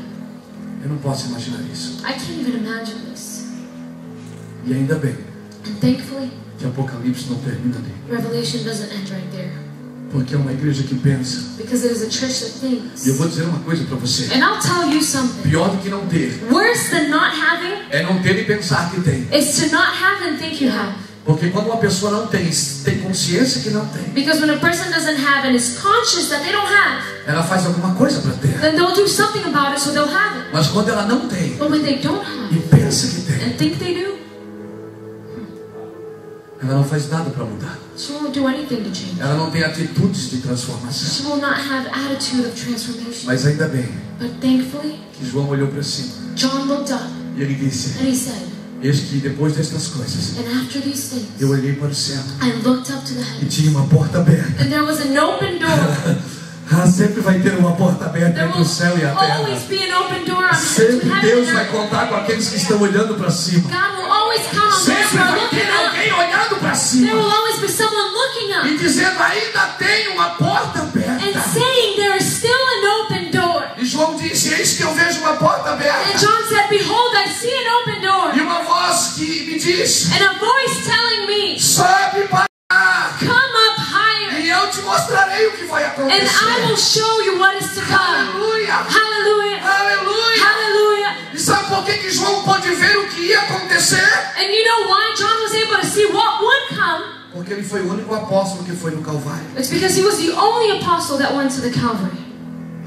Eu não posso imaginar isso. I can't even imagine this. E ainda bem And thankfully, que Apocalipse não termina ali. Revelation doesn't end right there. Porque é uma igreja que pensa. Because it is a church that thinks. E eu vou dizer uma coisa para você: And I'll tell you something. pior do que não ter Worse than not having é não ter e pensar que tem. is to not have and think you have. Porque quando uma pessoa não tem consciência que não tem, Because when a person doesn't have and is conscious that they don't have, ela faz alguma coisa para ter. then they'll do something about it so they'll have it. Mas quando ela não tem But when they don't have e pensa que tem, and think they do, ela não faz nada para mudar. she won't do anything to change. Ela não tem atitudes de transformação. She will not have attitude of transformation. Mas ainda bem But thankfully, que João olhou para cima John looked up e ele disse: and he said, eis que depois destas coisas "And after these things, eu olhei para o céu I looked up to the e heavens, tinha uma porta aberta. and there was an open door." Sempre vai ter uma porta aberta There entre o céu e a will terra. always be an open door on Sempre heaven Deus and vai earth. contar com aqueles que estão olhando para cima. God will always count on those Sempre who are vai looking ter up. alguém olhando para There cima. will always be someone looking e up dizendo: ainda tem uma porta and aberta. saying there is still an open door. E João disse: eis que eu vejo uma porta And aberta. John said, behold, I see an open door. E uma voz que me diz: And a voice telling me, sobe para lá, come up higher, e eu te mostrarei o que vai and I will acontecer. show you what is to come. Aleluia! Hallelujah. Aleluia! Hallelujah. E sabe por que João pôde ver o que ia acontecer? And you know why John was able to see what would come? Porque ele foi o único apóstolo que foi no Calvário. It's because he was the only apostle that went to the Calvary.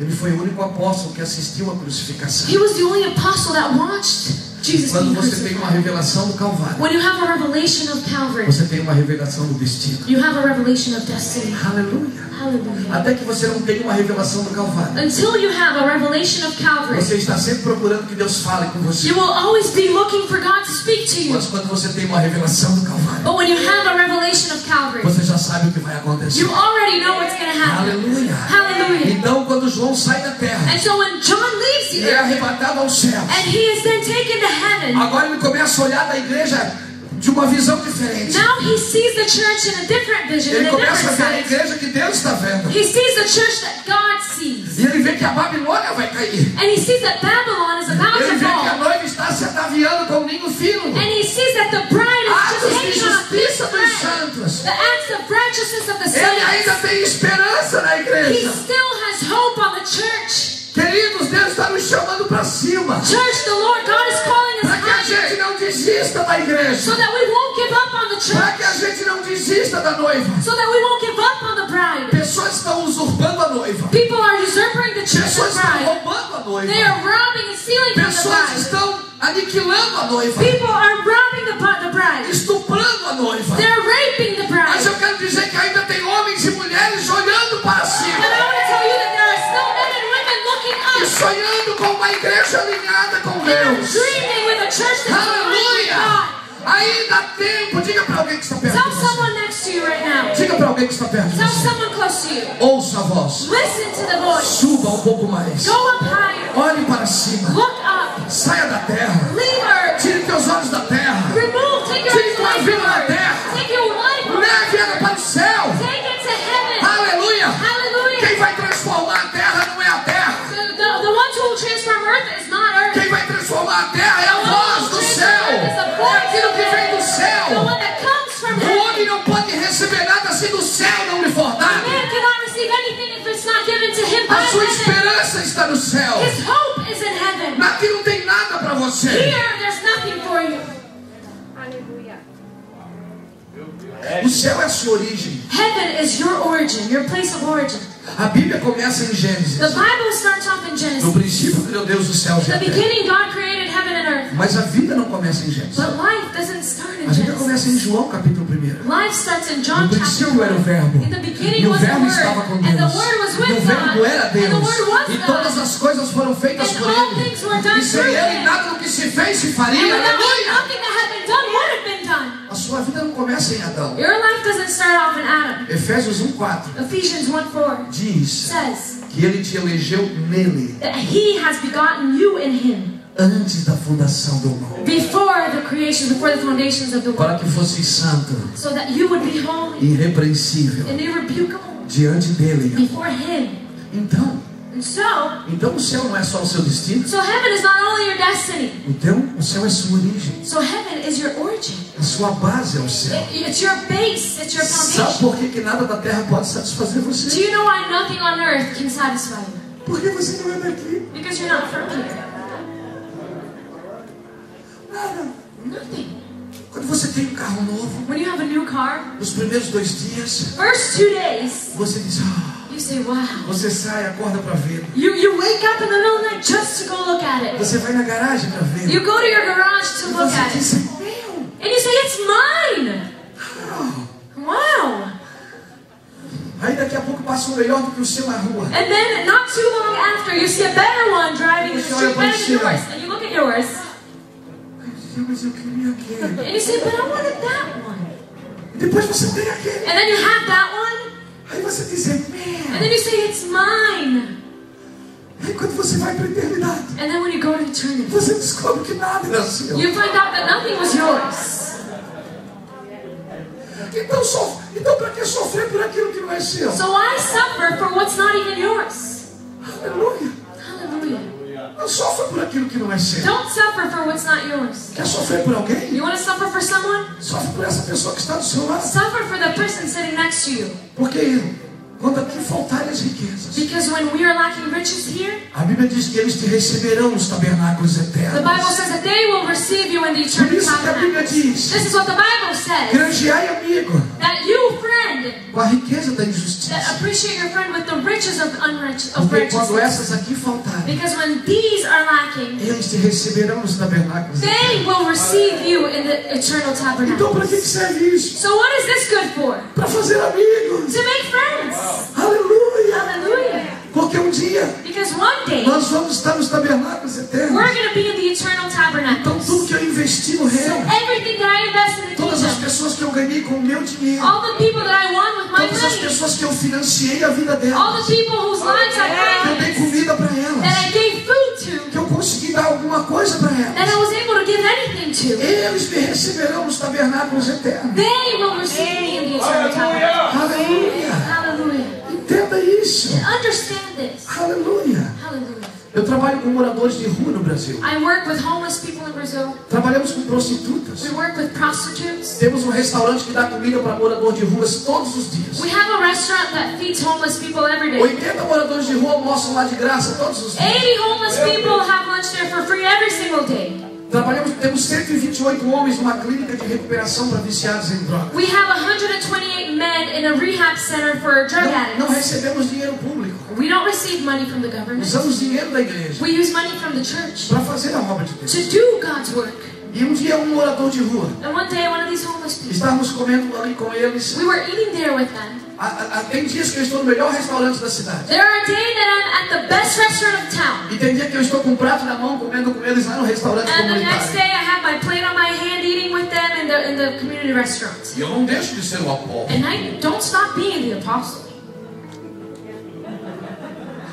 Ele foi o único apóstolo que assistiu à crucificação. He was the only apostle that watched Jesus Quando being você tem uma crucified. revelação do Calvário, When you have a revelation of Calvary, você tem uma revelação do destino. you have a revelation of destiny. Aleluia! Hallelujah. Até que você não tenha uma revelação do Calvário, Until you have a revelation of Calvary, você está sempre procurando que Deus fale com você. you will always be looking for God to speak to you. Mas quando você tem uma revelação do Calvário, But when you have a revelation of Calvary, você já sabe o que vai acontecer. you already know what's going to happen. Aleluia! Hallelujah. Então, quando João sai da terra And so when John leaves the e é earth, arrebatado ao céu, and he is then taken to heaven, agora ele começa a olhar da igreja de uma visão diferente. now he sees the church in a different vision, Ele in a começa a different ver a sight. igreja que Deus está vendo. He sees the church that God sees. E ele vê que a Babilônia vai cair. And he sees that Babylon is about Ele to vê que a fall. noiva está se ataviando com um ninho fino. And he sees that the bride is Atos just de hanging on a piece justiça of dos thread. santos. The acts of righteousness of the Ele ainda saints. tem esperança na He igreja. still has hope on the church. Queridos, Deus está nos chamando para cima. Church, the Lord God is calling us Para que a gente higher não desista da igreja. so that we won't give up on the Para que a church, gente não desista da noiva. so that we won't give up on the bride. Pessoas estão usurpando a noiva. People are usurping the church Pessoas and estão bride. roubando a noiva. They are robbing and stealing from the Pessoas bride. estão aniquilando a noiva. People are robbing the bride. Estuprando a noiva. They're raping the Mas bride. eu quero dizer que ainda tem homens e mulheres olhando para But I cima want to tell you that there are still men and women looking e up sonhando com uma igreja alinhada com and Deus. dreaming with a church that's aligned with Aleluia! God. Ainda há tempo. Diga para alguém que está perto Tell de você. someone next to you right now. Diga para alguém que está perto de Tell você. someone close to you. Ouça a voz. Listen to the voice. Suba um pouco mais. Go up higher. Olhe para cima. Look up. Saia da terra. Leave earth. Tire teus olhos da terra. Remove. Take your eyes away from earth. Take your life from Leve ela earth. para o céu. Take it to heaven. Aleluia! Quem Hallelujah. vai transformar a terra não é a terra. The ones who will transform earth is not earth. Quem vai transformar a terra é a voz do céu. É aquilo que vem do The céu. one that comes from O heaven. homem não pode receber nada se do céu não lhe for dado. Man cannot receive anything if it's not given to him by A sua heaven. esperança está no céu. His hope is in heaven. Aqui não tem nada para você. Here, there's nothing for you. O céu é a sua origem. Heaven is your origin, your place of origin. A Bíblia começa em Gênesis. The Bible starts off in No Genesis. princípio criou Deus os céus e In a the terra. beginning, God created heaven and earth. Mas a vida não começa em Gênesis. But life doesn't start in A vida começa em Genesis. João capítulo 1. Life starts in John No chapter princípio era o 1. verbo. In the beginning E o was the verbo estava com Word. And the Deus. Word was E o with verbo God. era And the Deus. Word was E todas God. as coisas foram feitas And por all Ele. things were done E sem through Ele Him. nada do que se fez se And faria. without Him, Aleluia! nothing that had been done would have been done. A sua vida não começa em Adão. Your life doesn't start off in Adam. Efésios 1:4 Ephesians 1:4 diz says que Ele te elegeu nele that He has begotten you in Him antes da fundação do mundo, before the creation, before the foundations of the para world, que fosse santo, so that you would be holy irrepreensível and irrebukable diante dele. before Him. Então And so o céu não é só o seu destino. heaven is not only your destiny. O céu é sua origem. So heaven is your origin. A sua base é o céu. It's your base. It's your Sabe foundation. por que nada da terra pode satisfazer Do você? you know why nothing on earth can satisfy you? Porque você não é daqui. Because you're not from here. Nada. Nothing. Quando você tem um carro novo, When you have a new car, nos primeiros 2 dias, first 2 days, você diz, you say, wow. você sai, acorda para ver. You wake up in the middle of the night just to go look at it. Você vai na garagem para ver. You go to your garage to E look você at diz, it. meu, And you say, it's mine. Wow. aí daqui a pouco passa um melhor do que o seu na rua. And then not too long after, you see a better one driving the street better than yours. And you look at yours. Mas eu queria aquele. And you say, but I wanted that one. E depois você tem aquele. And then you have that one. Aí você diz, And then you say, it's mine. Aí quando você vai para a eternidade, And then when you go to eternity, você descobre que nada era seu. you find out that nothing was yours. Então para que não é seu. So why suffer for what's not even yours? Aleluia. Hallelujah. Não sofra por aquilo que não é seu. Don't suffer for what's not yours. Quer sofrer por alguém? You want to suffer for someone? Sofre por essa pessoa que está do seu lado. Suffer for the person sitting next to you. Porque quando aqui faltarem as riquezas, Because when we are lacking riches here, a Bíblia diz que eles te receberão nos tabernáculos eternos. the Bible says that they will receive you in the Por eternal isso que a Bíblia tabernacle. diz: This is what the Bible says. granjeai amigo That you, friend, com a riqueza da that injustiça. appreciate your friend with the riches of Porque quando righteousness. essas aqui faltarem, Because when these are lacking, eles te receberão nos tabernáculos they eternos. will receive you in the eternal Então para que tabernacle. serve isso? So what is this good for? Para fazer amigos. To make friends. Aleluia. Hallelujah. Porque um dia Because one day, nós vamos estar nos tabernáculos eternos. we're going to be in the eternal Então tabernacles. tudo que eu investi no So reino, everything that I invest in the todas as kingdom, pessoas que eu ganhei com o meu dinheiro, all the people that I won with my todas as money, pessoas que eu financiei a vida all delas, the people whose lives I que eu dei financed, comida para that elas, I gave food que eu consegui dar alguma coisa para to, that I elas, was able to give anything to, eles me receberão nos tabernáculos eternos. they will receive me in the eternal tabernacle. Aleluia. Hallelujah. Entenda isso. Understand this. Aleluia. Hallelujah. Eu trabalho com moradores de rua no Brasil. I work with homeless people in Brazil. Trabalhamos com prostitutas. We work with prostitutes. Temos um restaurante que dá comida para morador de ruas todos os dias. We have a restaurant that feeds homeless people every day. 80 moradores de rua almoçam lá de graça todos os dias. 80 homeless people have lunch there for free every single day. Temos 128 homens numa clínica de recuperação para viciados em drogas. We have 128 men in a rehab center for drug Não addicts. recebemos dinheiro público. We don't receive money from the government. Usamos dinheiro da igreja We use money from the church para fazer a obra de Deus. to do God's work. E um dia um morador de rua, And one day, one of these homeless people, estávamos comendo ali com eles. we were eating there with them. Tem dias que eu estou no melhor restaurante da cidade. There are days that I'm at the best restaurant of town. E tem dia que eu estou com um prato na mão comendo com eles lá no restaurante And the next comunitário. day, I have my plate on my hand eating with them in the community restaurant. E eu não deixo de ser o apóstolo. And I don't stop being the apostle.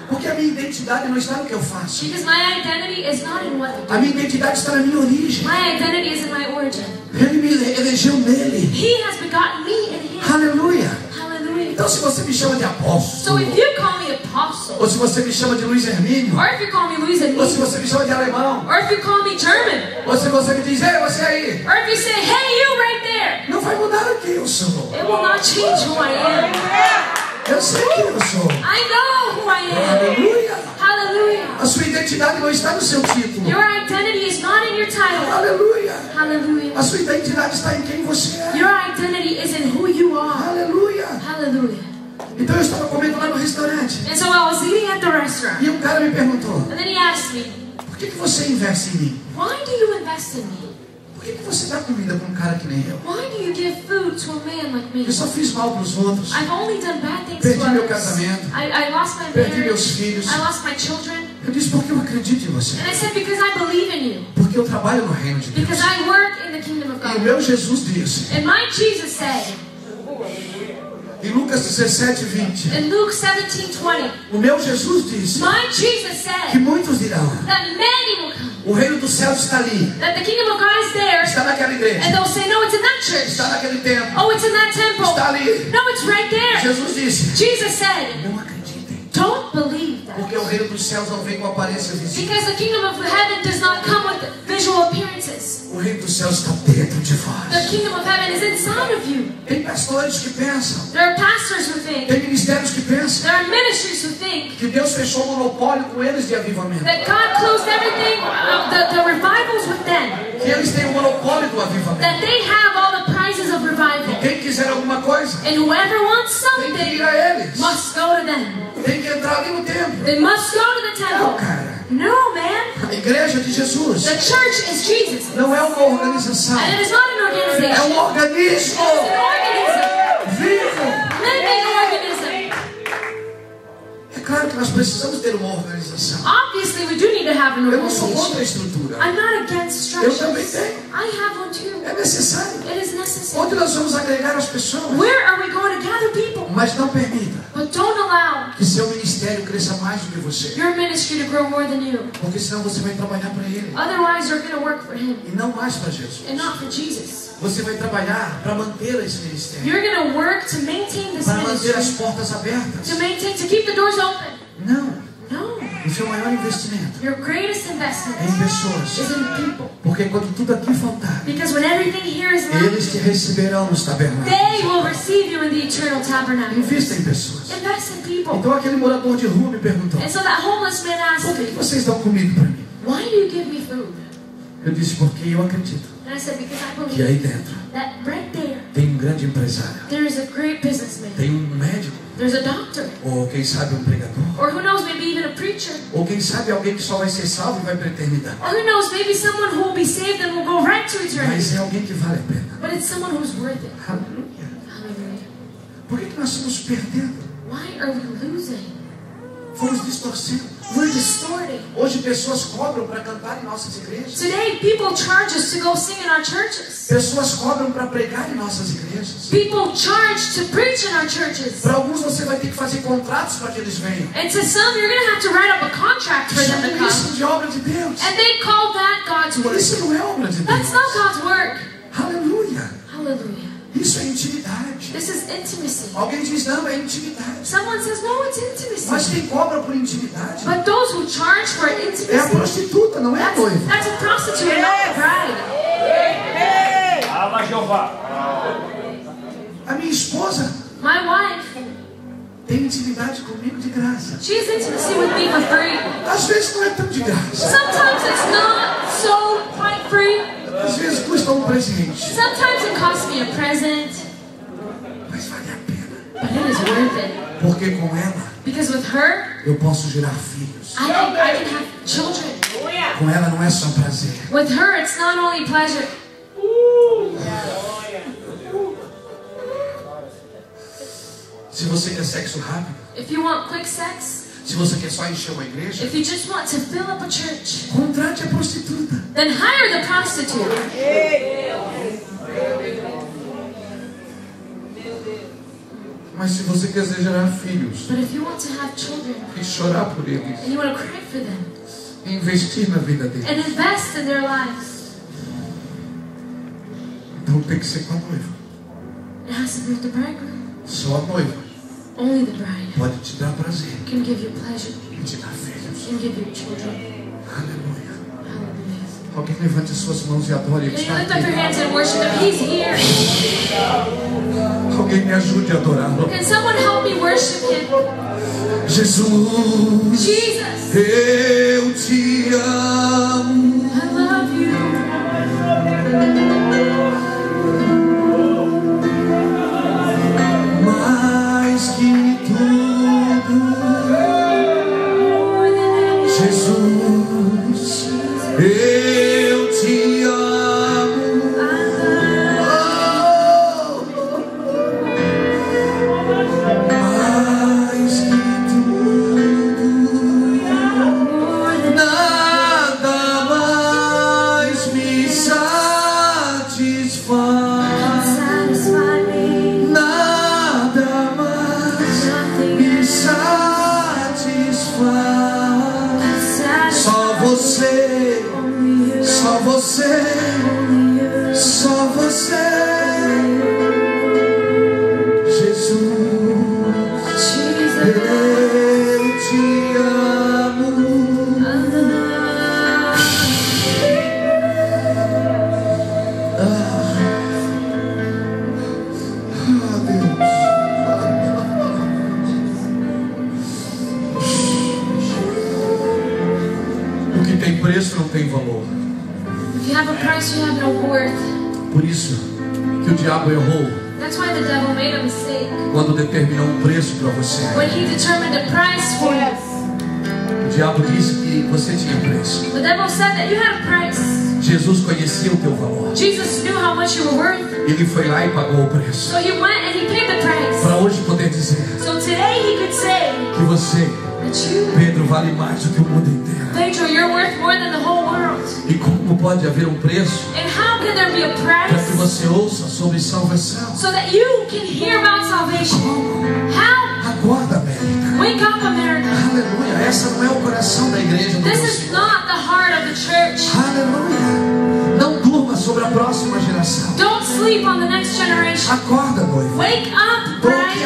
Porque a minha identidade não está no que eu faço. Because my identity is not in what I do. A minha identidade está na minha origem. My identity is in my origin. Ele me elegeu nele. He has begotten me in Him. Aleluia. Hallelujah. Então se você me chama de So apóstolo, if you call me apostle, ou se você me chama de Luiz Hermínio, or if you call me Luis and ou se me, você me chama de alemão, or if you call me German, ou se você me diz, ei, você aí, or if you say, hey, you right there, não vai mudar quem eu sou. it will not change who I am. Eu sei quem eu sou. I know who I am. Aleluia. Hallelujah. A sua identidade não está no seu título. Your identity is not in your title. Aleluia. Hallelujah. A sua identidade está em quem você é. Your identity is in who you are. Aleluia. Hallelujah. Então eu estava comendo lá no restaurante. And so I was eating at the restaurant, E um cara me perguntou, and then he asked me, por que você investe em mim? why do you invest in me? Por que você dá comida para um cara que nem eu? Why do you give food to a man like me? Eu só fiz mal para os outros. I've only done bad things Perdi to meu others. casamento. I lost my Perdi marriage. meus filhos. I lost my children. Eu disse, porque eu acredito em você. And I said, because I believe in you. Porque eu trabalho no reino de Deus. Because I work in the kingdom of E o God. meu Jesus disse, And my Jesus said, em Lucas 17:20, in Luke 17:20, o meu Jesus disse my Jesus que said muitos dirão, that many will come, o reino dos céus está ali, that the kingdom of God is there, está naquela igreja, and they'll say, no, it's in that church. está naquele templo, Oh, it's in that temple. está ali. No, it's right there. Jesus disse, Jesus said, não acreditem, don't believe that. porque o reino dos céus não vem com aparência visível. Because the kingdom of heaven does not come with visual appearances. O reino dos céus está dentro de The vós. kingdom of heaven is inside of you. Tem pastores que pensam, There are pastors who think, tem ministérios que pensam there are ministries who think que Deus fechou o monopólio com eles de avivamento. that God closed everything, the revivals with them. Que eles têm o monopólio do avivamento. That they have all the prizes of revival. Quem quiser alguma coisa, And whoever wants tem que ir something a eles. must go to them. Tem que entrar ali no templo. They must go to the Não, temple. cara. No, man. A igreja de Jesus The church is Jesus. não é uma organização. And it is not an É organization. um organismo It's an organism. vivo. Living organism. É claro que nós precisamos ter uma organização. Obviously, we do need to have an Eu não sou organization. contra a estrutura. I'm not against Eu também structures. tenho. I have one too. É necessário. It is necessary. Onde nós vamos agregar as pessoas. Where are we going to gather people? Mas não permita But don't allow que seu ministério cresça mais do que você. your ministry to grow more than you. Porque senão você vai trabalhar para Ele. Otherwise, you're going to work for Him E não mais para Jesus. and not for Jesus. Você vai trabalhar para manter esse ministério. You're going to work to maintain this Para manter manter as portas abertas. to keep the doors open. Não. No. O seu maior investimento Your greatest investment é em pessoas. is in people. Porque quando tudo aqui faltar, Because when everything here is lacking, eles te receberão nos tabernáculos. they will receive you in the eternal tabernacle. Invista em pessoas. Invest in people. Então aquele morador de rua me perguntou: And so that homeless man por asked que me, vocês dão comida para mim? why do you give me food? Eu disse: porque eu acredito And I said, because I que aí believe dentro that right there, tem grande empresário, there is a great businessman. tem médico, There's a doctor. ou quem sabe pregador, Or who knows, maybe even a preacher. ou quem sabe alguém que só vai ser salvo e vai para a eternidade. Or who knows, maybe someone who will be saved and will go right to eternity. Mas é alguém que vale a pena. But it's someone who's worth it. Aleluia. Hallelujah. Por que nós estamos perdendo? Why are we losing? Fomos distorcendo. We're distorting. Hoje pessoas cobram para cantar em nossas igrejas. Today, people charge us to go sing in our churches. Pessoas cobram para pregar em nossas igrejas. People charge to preach in our churches. Para alguns você vai ter que fazer contratos para que eles venham. And to some, you're going to have to write up a contract for them to Chamam isso come. de obra de Deus. And they call that God's work. Isso não é obra de That's Deus. not God's work. Aleluia. Hallelujah. Isso é intimidade. This is intimacy. Alguém diz: não, é intimidade. Someone says, no, it's intimacy. Mas quem cobra por intimidade But those who charge for é a intimacy, prostituta, não é a noiva. that's a prostitute, not a bride. Alma Jeová. A minha esposa My wife, tem intimidade comigo de graça. she has intimacy with me for free. Às vezes não é tão de graça. Sometimes it's not so quite free. Às vezes custa um presente. Sometimes it costs me a present. Mas vale a pena. But it is worth it. Porque com ela Because with her, eu posso gerar filhos. I can have children. Com ela não é só prazer. With her, it's not only pleasure. Se você quer sexo rápido, If you want quick sex, se você quer só encher uma igreja, if you just want to fill up a church, contrate a prostituta. then hire the prostitute. Mas se você quiser gerar filhos But if you want to have children e chorar por eles, and you want to cry for them e investir na vida deles, and invest in their lives, então tem que ser com a noiva. it has to be with the bridegroom. Só a noiva Only the bride pode te dar prazer can give you pleasure e te dar filhos. and give you children. Aleluia. Hallelujah. Alguém levante suas mãos e adore. Ele Can you está lift up your aqui. hands and worship Him? He's here. Alguém me ajude a adorá-lo. Can someone help me worship Him? Jesus, Jesus, eu te amo. I love you. Mais que tudo, More than anything. Jesus, eu te amo. Mais que tudo, nada mais me satisfaz. Satisfy me. Nada mais Nothing me satisfaz. Só você, only you. só você, Only you. só você. Jesus, Jesus, eu te amo. I love O que tem preço não tem valor. If you have a price, you have no worth. Por isso que o diabo errou That's why the devil made a mistake. quando determinou um preço para você. When he determined a price for you, O diabo disse que você tinha preço. the devil said that you had a price. Jesus conhecia o teu valor. Jesus knew how much you were worth, Ele foi lá e pagou o preço. so he went and he paid the price. Para hoje poder dizer So today he could say que você, that you, Pedro, vale mais do que o mundo inteiro. Pedro, you're worth more than the whole world. E como pode haver um preço And how can there be a para que price você ouça sobre salvação? so that you can hear about salvation? How? Acorda, América. Wake up, America. Aleluia. Essa não é o coração da igreja do This Deus. is not the heart of the church. Aleluia. Não durma sobre a próxima geração. Don't sleep on the next generation. Acorda, noiva. Wake up, bride.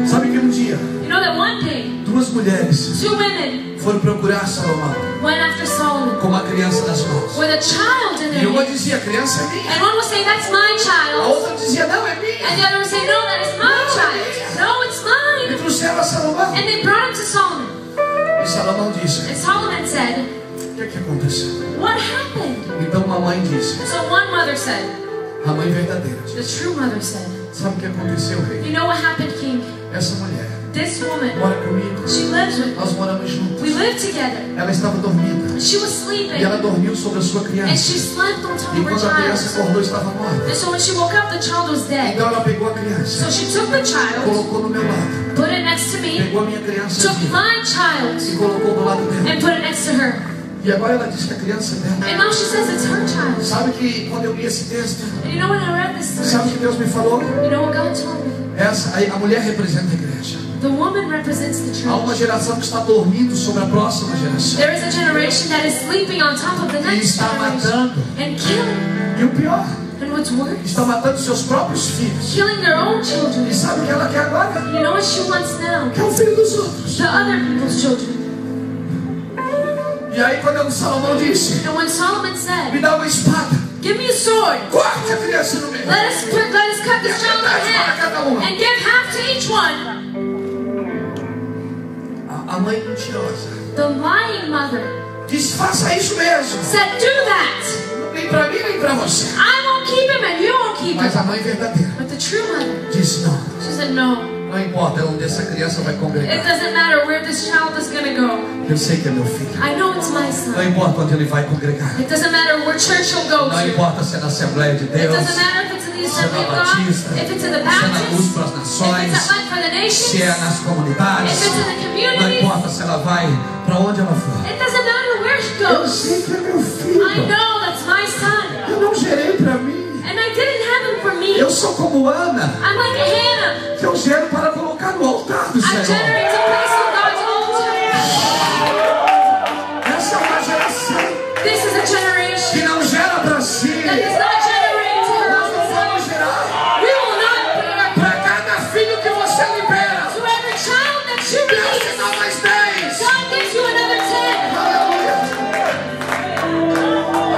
Sabe que um dia You know that one day, duas mulheres two women foram procurar Salomão went after Solomon com uma criança nas mãos. with a child in E their uma hand. dizia, a criança é minha. And one was saying, that's my A child. outra dizia, não, é minha. And the other was saying, no, that is my child. No, it's E mine. trouxeram a Salomão. And they brought him to Solomon. E Salomão disse, And Solomon said, o que aconteceu? what happened? Então uma mãe disse, So one mother said, a mãe verdadeira the disse, true mother said, sabe o que aconteceu, rei? you know what happened, King? Essa mulher This woman, mora comigo. she lives with me. Nós moramos juntos. We live together. Ela estava dormindo. She was E sleeping. ela dormiu sobre a sua And criança. she slept on top E of her quando a criança child. acordou, estava morta. And so when she woke up, the child was dead. Então ela pegou a criança, So she took the child, colocou no meu lado. put it next to me, Pegou a minha criança took viva my child, e colocou do lado dela. and put it next to her. E agora ela diz que a criança é dela. And now she says it's her child. Sabe que quando eu li esse texto, And you know when I read this sabe story, o que Deus me falou? you know what God told me? A mulher representa a igreja. The woman represents the Há uma church. geração que está dormindo sobre a próxima geração. There is a generation that is sleeping on top of the E next está generation matando. and killing. E o pior, And what's worse, está matando seus próprios filhos. killing their own children. E sabe o que ela quer agora? You know what she wants now? Quer o filho dos outros. The other people's children. E aí quando Salomão disse, And when Solomon me said, dá uma espada, give me a sword, corte a criança no meio. let us cut this child in half and give half to each one. A mãe mentirosa The lying mother disse, faça isso mesmo. said, do that. Nem para mim, nem para você. I won't keep him and you won't keep Mas him. a mãe verdadeira But the true mother, disse, não. she said, no. Não importa onde essa criança vai It congregar. doesn't matter where this child is going to go. Eu sei que é meu filho. I know it's my Não son. importa onde ele vai congregar. It doesn't matter where church he'll go Não to. importa se é na Assembleia de It Deus, doesn't matter if it's in the se é Assembly na of God, Batista, if it's in the se é na Luz Baptist, para as if Nações, it's at Light for the Nations. se é nas comunidades. If it's in the Não communities. importa se ela vai para onde ela for. It doesn't matter where he Eu goes. sei que é meu I filho. know that's my son. Eu não gerei para mim. And I didn't have him for me. Eu sou como Ana, I'm like Hannah. que eu gero para colocar no altar do I Senhor. generate to place on God's altar. Essa é uma geração This is a que generation não gera para si. that does not generate to her Nós não own vamos self. gerar We will not bear para cada filho que você libera. to every child that you Deus te release. dá mais 10. God gives you another 10. Aleluia.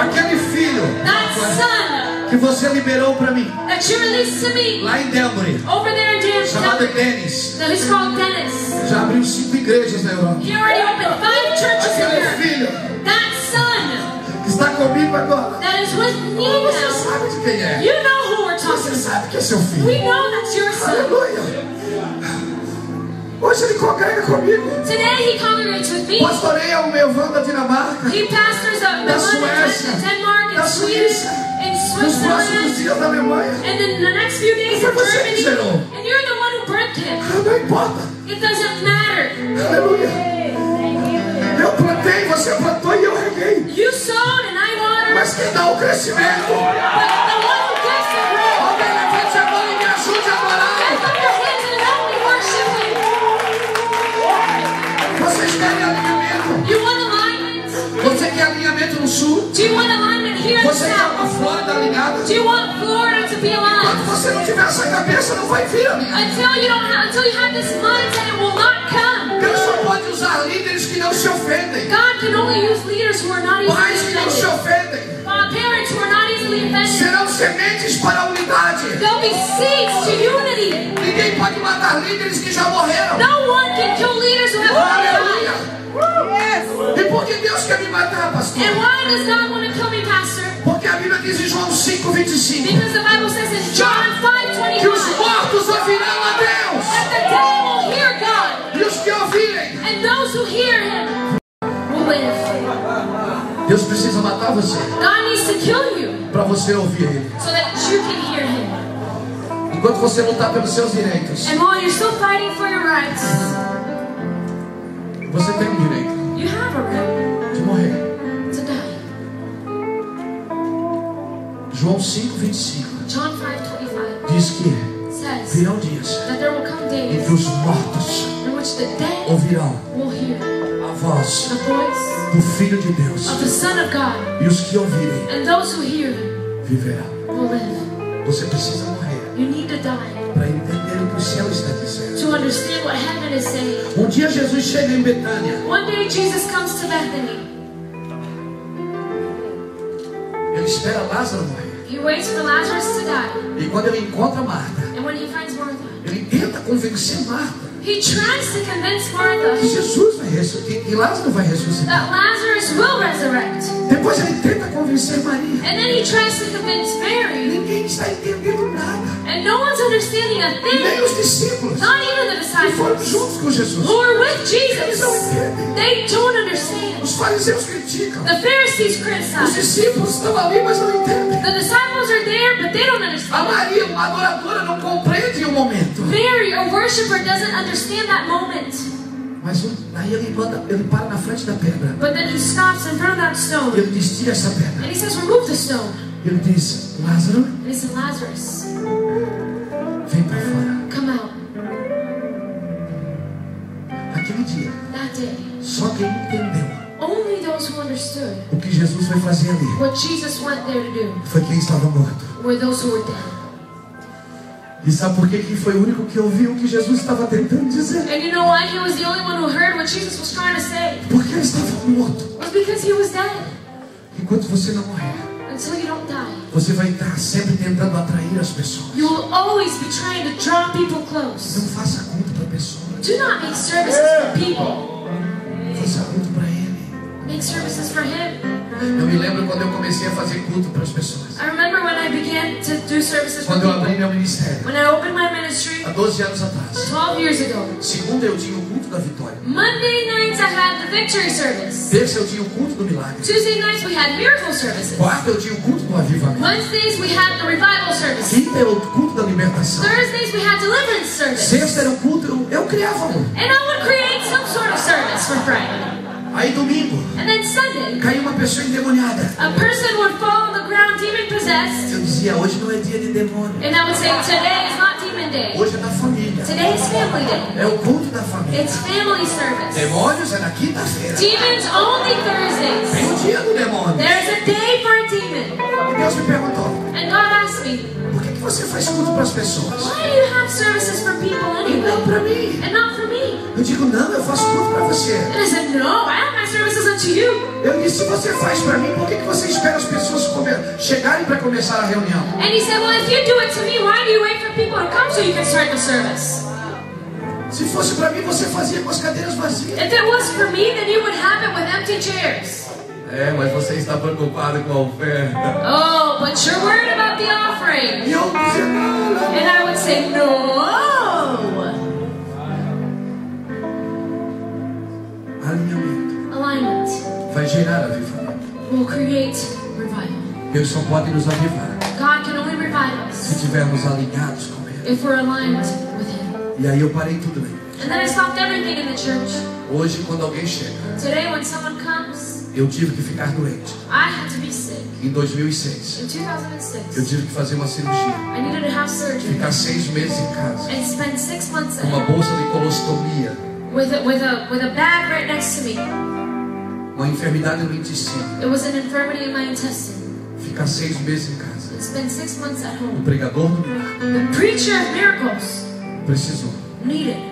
Aquele filho That son que você liberou para mim, that you released to me lá em Denver, over there in chamado Denver, Dennis, that is called Dennis. já abriu 5 igrejas na Europa. He already opened 5 churches in Aquele Europe. filho That son que está comigo agora, that is with me você now. sabe de quem é. You know who we're Você talking about. sabe que é seu filho. We know that's your son. Aleluia. Hoje ele congrega comigo. Today he congregates with me. Pastorei ao meu vão da Dinamarca, He pastors up da in Suécia, Denmark, da in Sweden, Suíça, in nos próximos Switzerland, dias da Alemanha. and in the next few days in Foi você que Germany. gerou. And you're the one who birthed him. Não importa. It doesn't matter. Aleluia. Eu plantei, você plantou e eu reguei. You sowed and I watered. Mas quem dá o crescimento? But the one who gives the growth. Alguém levante a mão e me ajude a adorar. Lift up your hands and help me worship him. Vocês querem alinhamento? You want alignment? Você quer alinhamento no sul? Do you want alignment here in the Você quer south? uma Flórida alinhada? Do you want Florida to be Quando aligned? você não tiver essa cabeça, não vai vir alinhamento. Until you have this mindset, it will not come. Deus só pode usar líderes que não se ofendem. God can only use leaders who are not Pais easily que não se offended. ofendem. Parents who are not easily offended. Serão sementes para a unidade. There'll be seeds to unity. Ninguém pode matar líderes que já morreram. No one can kill leaders who have already Aleluia. died. E por que Deus quer me matar, pastor? And why does God want to kill me, Pastor? Porque a Bíblia diz em João 5:25 Because the Bible says in John que os 5:25 mortos ouvirão a Deus. that the dead will hear God, E os que ouvirem. and those who hear Him will live. Deus precisa matar você God needs to kill you para você ouvir Ele. so that you can hear Him. Enquanto você lutar pelos seus direitos, And while you're still fighting for your rights, você tem o direito you have a right de morrer. to die. João 5:25 John 5:25 diz que says virão dias that there will come em days que os mortos in which the dead ouvirão will hear voz the voice do Filho de Deus. of the Son of God, E os que ouvirem and those who hear him viverão. will live. Você precisa morrer You need to die para entender o que o céu está dizendo. to understand what heaven is saying. Um dia Jesus chega em Betânia. One day Jesus comes to Bethany. Ele espera Lázaro morrer. He waits for Lazarus to die. E quando ele encontra Marta, And when he finds Martha, ele tenta convencer Marta he tries to convince que Martha Jesus vai ressuscitar, que Lázaro vai ressuscitar. that Lazarus will resurrect. Depois ele tenta convencer Maria. And then he tries to convince Mary. Ninguém está entendendo nada. And no one's understanding a Nem thing. os discípulos Not even the que foram disciples juntos com Jesus. who were with Eles não Jesus. entendem. They don't understand. Os fariseus criticam. The Pharisees Os criticize. discípulos estão ali, mas não entendem. The disciples are there, but they don't A understand. Maria, uma adoradora, não compreende o momento. Mary, a worshiper, doesn't understand that moment. Mas aí ele para na frente da pedra. But then he stops in front of that E stone. ele diz: tira essa pedra. And he says, remove the stone. E ele diz: Lázaro, And he said, Lazarus, vem para fora. come out. Aquele dia, That day, só quem entendeu only those who understood o que Jesus foi fazer ali what Jesus went there to do foi quem estava morto. were those who were dead. E sabe por que foi o único que ouviu o que Jesus estava tentando dizer? And you know why he was the only one who heard what Jesus was trying to say? Porque ele estava morto. Was because he was dead. Enquanto você não morrer, Until you don't die, você vai estar sempre tentando atrair as pessoas. you will always be trying to draw people Não close. faça culto para pessoas. Do not make services for people. Faça culto para Ele. Make services for him. Eu me lembro quando eu comecei a fazer culto para as pessoas. I remember when I began to do services for Quando eu abri people. meu ministério, When I opened my ministry há 12 anos atrás. 12 years ago. Segunda eu tinha o culto da vitória. Monday nights I had the victory service. Terça eu tinha o culto do milagre. Tuesday nights we had miracle services. Quarta eu tinha o culto do avivamento. Wednesdays we had the revival service. Quinta era o culto da libertação. Thursdays we had deliverance service. Sexta era o culto, eu criava um. And I would create some sort of service for Friday. Aí domingo, And then Sunday, caiu uma pessoa endemoniada. a person would fall on the ground demon possessed. Eu dizia, hoje não é dia de demônio. And I would say, today is not demon day. Hoje é da família. Today is family day. É o culto da família. It's family service. Demônios é na quinta-feira. Demons only Tem Thursdays. o dia do demônio. There's a day for a demon. E Deus me perguntou, And God asked me, por que você faz culto para as pessoas? why do you have services for people E não anyway? para mim. And not for me? Eu digo, não, eu faço culto para você. And I said, no, I have my services unto you. Eu disse, se você faz para mim, por que você espera as pessoas chegarem para começar a reunião? And he said, well, if you do it to me, why do you wait for people to come so you can start the service? Se fosse para mim, você fazia com as cadeiras vazias. If it was for me, then you would have it with empty chairs. É, mas você está preocupado com a oferta. Oh, but you're worried about the offering. E eu dizia, não, não. And I would say, no. Alinhamento Alignment vai gerar avivamento. will create revival. Deus só pode nos avivar God can only revive se us estivermos alinhados com Ele. if we're aligned with Him. E aí eu parei tudo aí. And then I stopped everything in the church. Hoje, quando alguém chega, Today, when someone comes, eu tive que ficar doente. I had to be sick. Em 2006, In eu 2006, tive que fazer uma cirurgia. I needed to have surgery Ficar 6 meses em casa. and spend 6 months Com uma at home bolsa de colostomia. with a bag right next to me. Uma enfermidade no intestino. It was an infirmity in my intestine. Ficar 6 meses em casa. And spend 6 months at O home. pregador do milagre The preacher of miracles precisou needed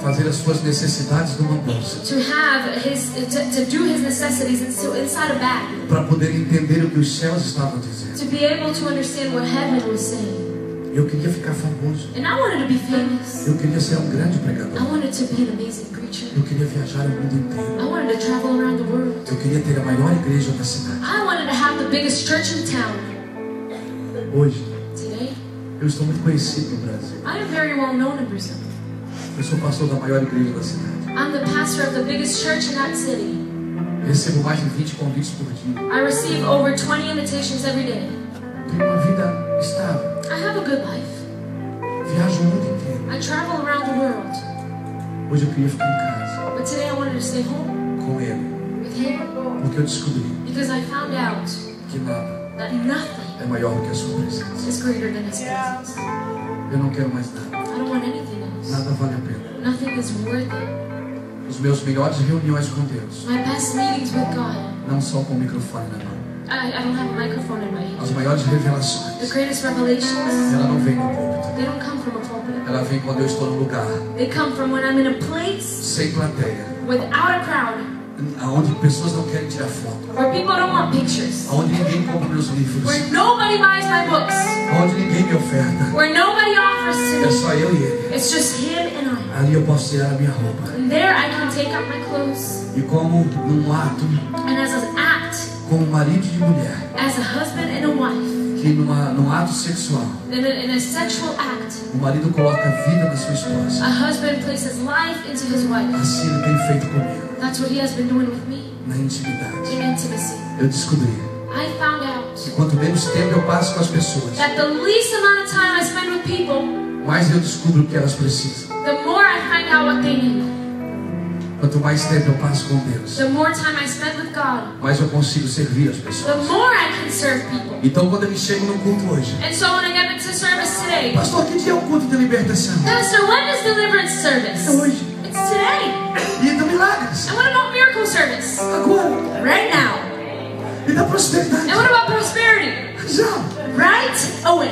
fazer as suas necessidades numa bolsa. to have to do his necessities inside a bag, Para poder entender o que os céus estavam dizendo. to be able to understand what heaven was saying. Eu queria ficar famoso. And I wanted to be famous. Eu queria ser um grande I pregador. wanted to be an amazing preacher. Eu queria viajar o mundo inteiro. I wanted to travel around the world. Eu queria ter a maior igreja da cidade. I wanted to have the biggest church in town. Hoje, Today, eu estou muito conhecido no Brasil. I am very well known in Brazil. Eu sou pastor da maior igreja da cidade. I'm the pastor of the biggest church in that city. Recebo mais de 20 convites por dia. I receive over 20 invitations every day. Tenho uma vida estável. I have a good life. Viajo o mundo inteiro. I travel around the world. Hoje eu queria ficar em casa But today I wanted to stay home com Ele. with him Porque eu descobri because I found out que nada that nothing é maior do que a sua presença. is greater than his presence. Eu não quero mais nada. I don't want anything else. Nada vale a pena. Nothing is worth it. Os meus melhores reuniões com Deus My best meetings with God. não são com o microfone na mão. I don't have a microphone in my hand. As maiores revelações, The greatest revelations, ela não vem do púlpito. they don't come from a pulpit. Ela vem quando eu estou no lugar, They come from when I'm in a place sem plateia, without a crowd, aonde pessoas não querem tirar foto, where people don't want pictures, aonde ninguém compra meus livros, where nobody buys my books, aonde ninguém me oferta. where nobody offers É to me. só eu e ele. It's just him and I. Ali eu posso tirar a minha roupa. And there I can take up my clothes. E como num ato, And as an act, como marido de mulher, as a husband and a wife, que num ato sexual, in a sexual act, o marido coloca a vida na sua esposa. a husband places life into his wife. Assim ele tem feito comigo, That's what he has been doing with me na intimidade. in intimacy. Eu descobri I found out que quanto menos tempo eu passo com as pessoas, that the least amount of time I spend with people, mais eu descubro o que elas precisam. the more I find out what they need. Quanto mais tempo eu passo com Deus, The more time I spend with God, mais eu consigo servir as the pessoas. more I can serve people. Então quando eu chego no culto hoje, And so when I get into service today, pastor, que dia é o culto de libertação? Pastor, when is deliverance service? É hoje. It's today. E do milagres? And what about miracle service? Agora. Right now. E da prosperidade? And what about prosperity? Já. Right away.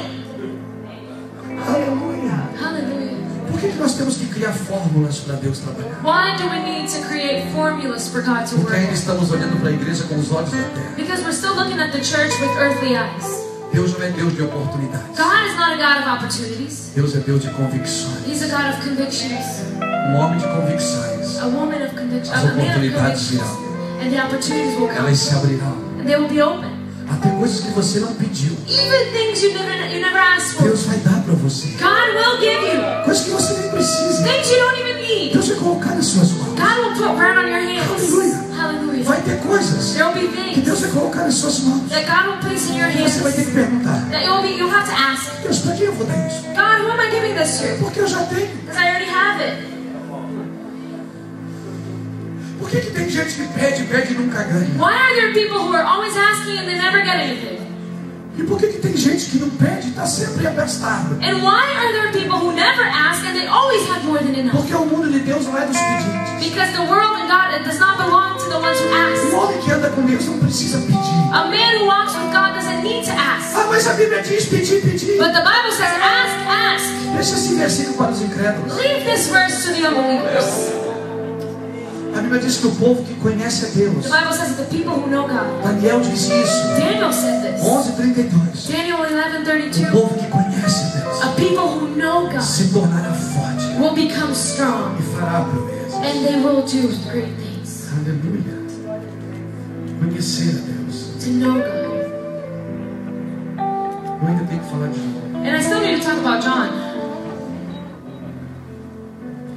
Aleluia. Hallelujah. Por que nós temos que criar fórmulas para Deus trabalhar? Why do we need to create formulas for God to Porque work? ainda estamos olhando para a igreja com os olhos da terra. Because we're still looking at the church with earthly eyes. Deus não é Deus de oportunidades. God is not a God of opportunities. Deus é Deus de convicções. He's a God of convictions. Um homem de convicções. A woman of convictions. As A man of oportunidades convictions. virão. And the opportunities will come. Elas se abrirão. And they will be open. Até coisas que você não pediu, Even things you never asked for. Deus vai dar para você. God will give you. Coisas que você nem precisa, Things you don't even need. Deus vai colocar nas suas mãos. God will put right on your hands. Hallelujah. Hallelujah. Vai ter coisas There will be que things Deus vai colocar nas suas mãos. that God will place in your E hands. você vai ter que perguntar: That you'll have to ask. Deus, para quem eu vou dar isso? God, who am I giving this to? Porque eu já tenho. Because I already have it. Por que tem gente que pede e nunca ganha? Why are there people who are always asking and they never get anything? E por que tem gente que não pede e está sempre abastado? And why are there people who never ask and they always have more than enough? Porque o mundo de Deus não é dos pedidos. Because the world and God, it does not belong to the ones who O ask. homem que anda com Deus não precisa pedir. A man who walks with God doesn't need to ask. Ah, mas a Bíblia diz pedir. But the Bible says ask, ask. Deixa esse versículo para os incrédulos. Leave this verse to the unbelievers. A Bíblia diz que o povo que conhece a Deus, The Bible says that the people who know God. Daniel diz isso, Daniel said this. 11:32. Daniel O 11:32. povo que conhece a Deus A people who know God se tornará forte will become strong e fará proezas. and they will do great things. Aleluia. Conhecer a Deus. To know God. Eu ainda tenho que falar de João. And I still need to talk about John.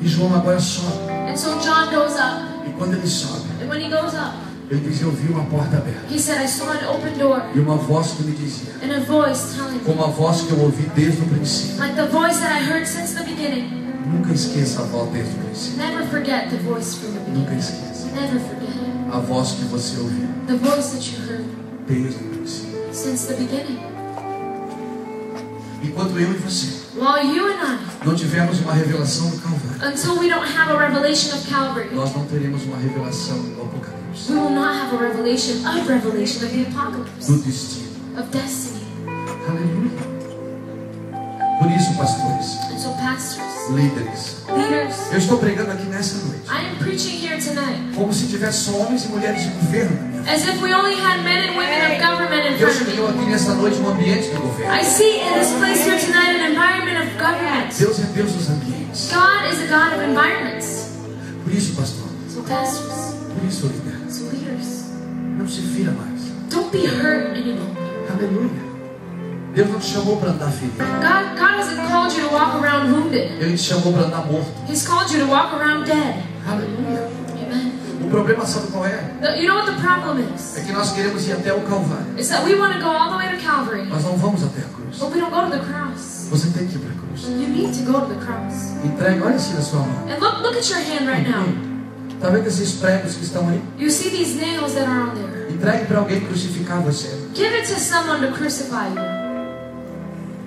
E João agora sobe. And so John goes up. E quando ele sobe, And when he goes up, ele diz: eu vi uma porta aberta. he said, I saw an open door E uma voz que me dizia, and a voice telling me, como a voz que eu ouvi desde o princípio. like the voice that I heard since the beginning. Nunca esqueça a voz desde o princípio. Never forget the voice from the Nunca beginning. esqueça. Never forget it. A voz que você ouviu The voice that you heard desde o princípio. since the beginning. Enquanto eu e você While you and I, não tivermos uma revelação do Calvário, until we don't have a revelation of Calvary, nós não teremos uma revelação do Apocalipse, we will not have a revelation of the apocalypse, do destino. of destiny. Aleluia. Por isso, pastores, And so pastors, líderes, leaders, eu estou pregando aqui nessa noite I am preaching here tonight como se tivesse só homens e mulheres de governo na minha frente. as if we only had men and women of government in Deus front of criou me. aqui nessa noite um ambiente de governo. I see in this place here tonight an environment of government. Deus é Deus dos ambientes. God is a God of environments. Por isso, pastor, So pastors, por isso, líder, so leaders, não se fira mais. don't be hurt anymore. Aleluia. Deus não te chamou para andar ferido. God hasn't called you to walk around wounded. Ele te chamou para andar morto. He's called you to walk around dead. Aleluia. Amen. O problema, sabe qual é? You know what the problem is? É que nós queremos ir até o Calvário. It's that we want to go all the way to Calvary, Nós não vamos até a cruz. but we don't go to the cross. Você tem que ir para a cruz. You need to go to the cross. Entregue, olha assim na sua mão. And look at your hand right now. Tá vendo esses pregos que estão aí? You see these nails that are on there. Entregue para alguém crucificar você. Give it to someone to crucify you.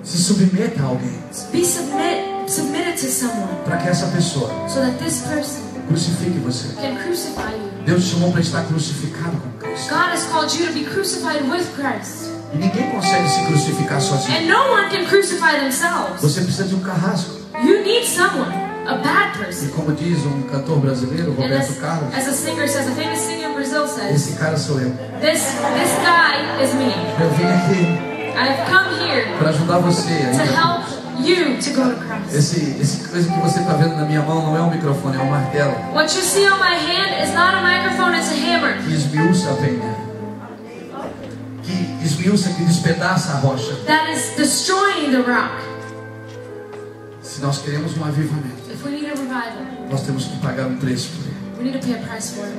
Se submeta a alguém Be submitted to someone para que essa pessoa so that this person crucifique você. can crucify you. Deus te chamou para estar crucificado com Cristo. God has called you to be crucified with Christ. E ninguém consegue se crucificar sozinho. And no one can crucify themselves. Você precisa de um carrasco. You need someone, a bad E person. como diz um cantor brasileiro, And Roberto Carlos, as a singer says, a famous singer in Brazil says, esse cara sou eu. this guy is me. Eu vim aqui I've come here para ajudar você. to help you to go to Christ. Esse coisa que você está vendo na minha mão não é um microfone, é um martelo. What you see on my hand is not a microphone, it's a hammer. Que esmiuça a penha. Que esmiuça, que despedaça a rocha. That is destroying the rock. Se nós queremos um avivamento, If we need a revival, nós temos que pagar um preço por ele. we need to pay a price for it.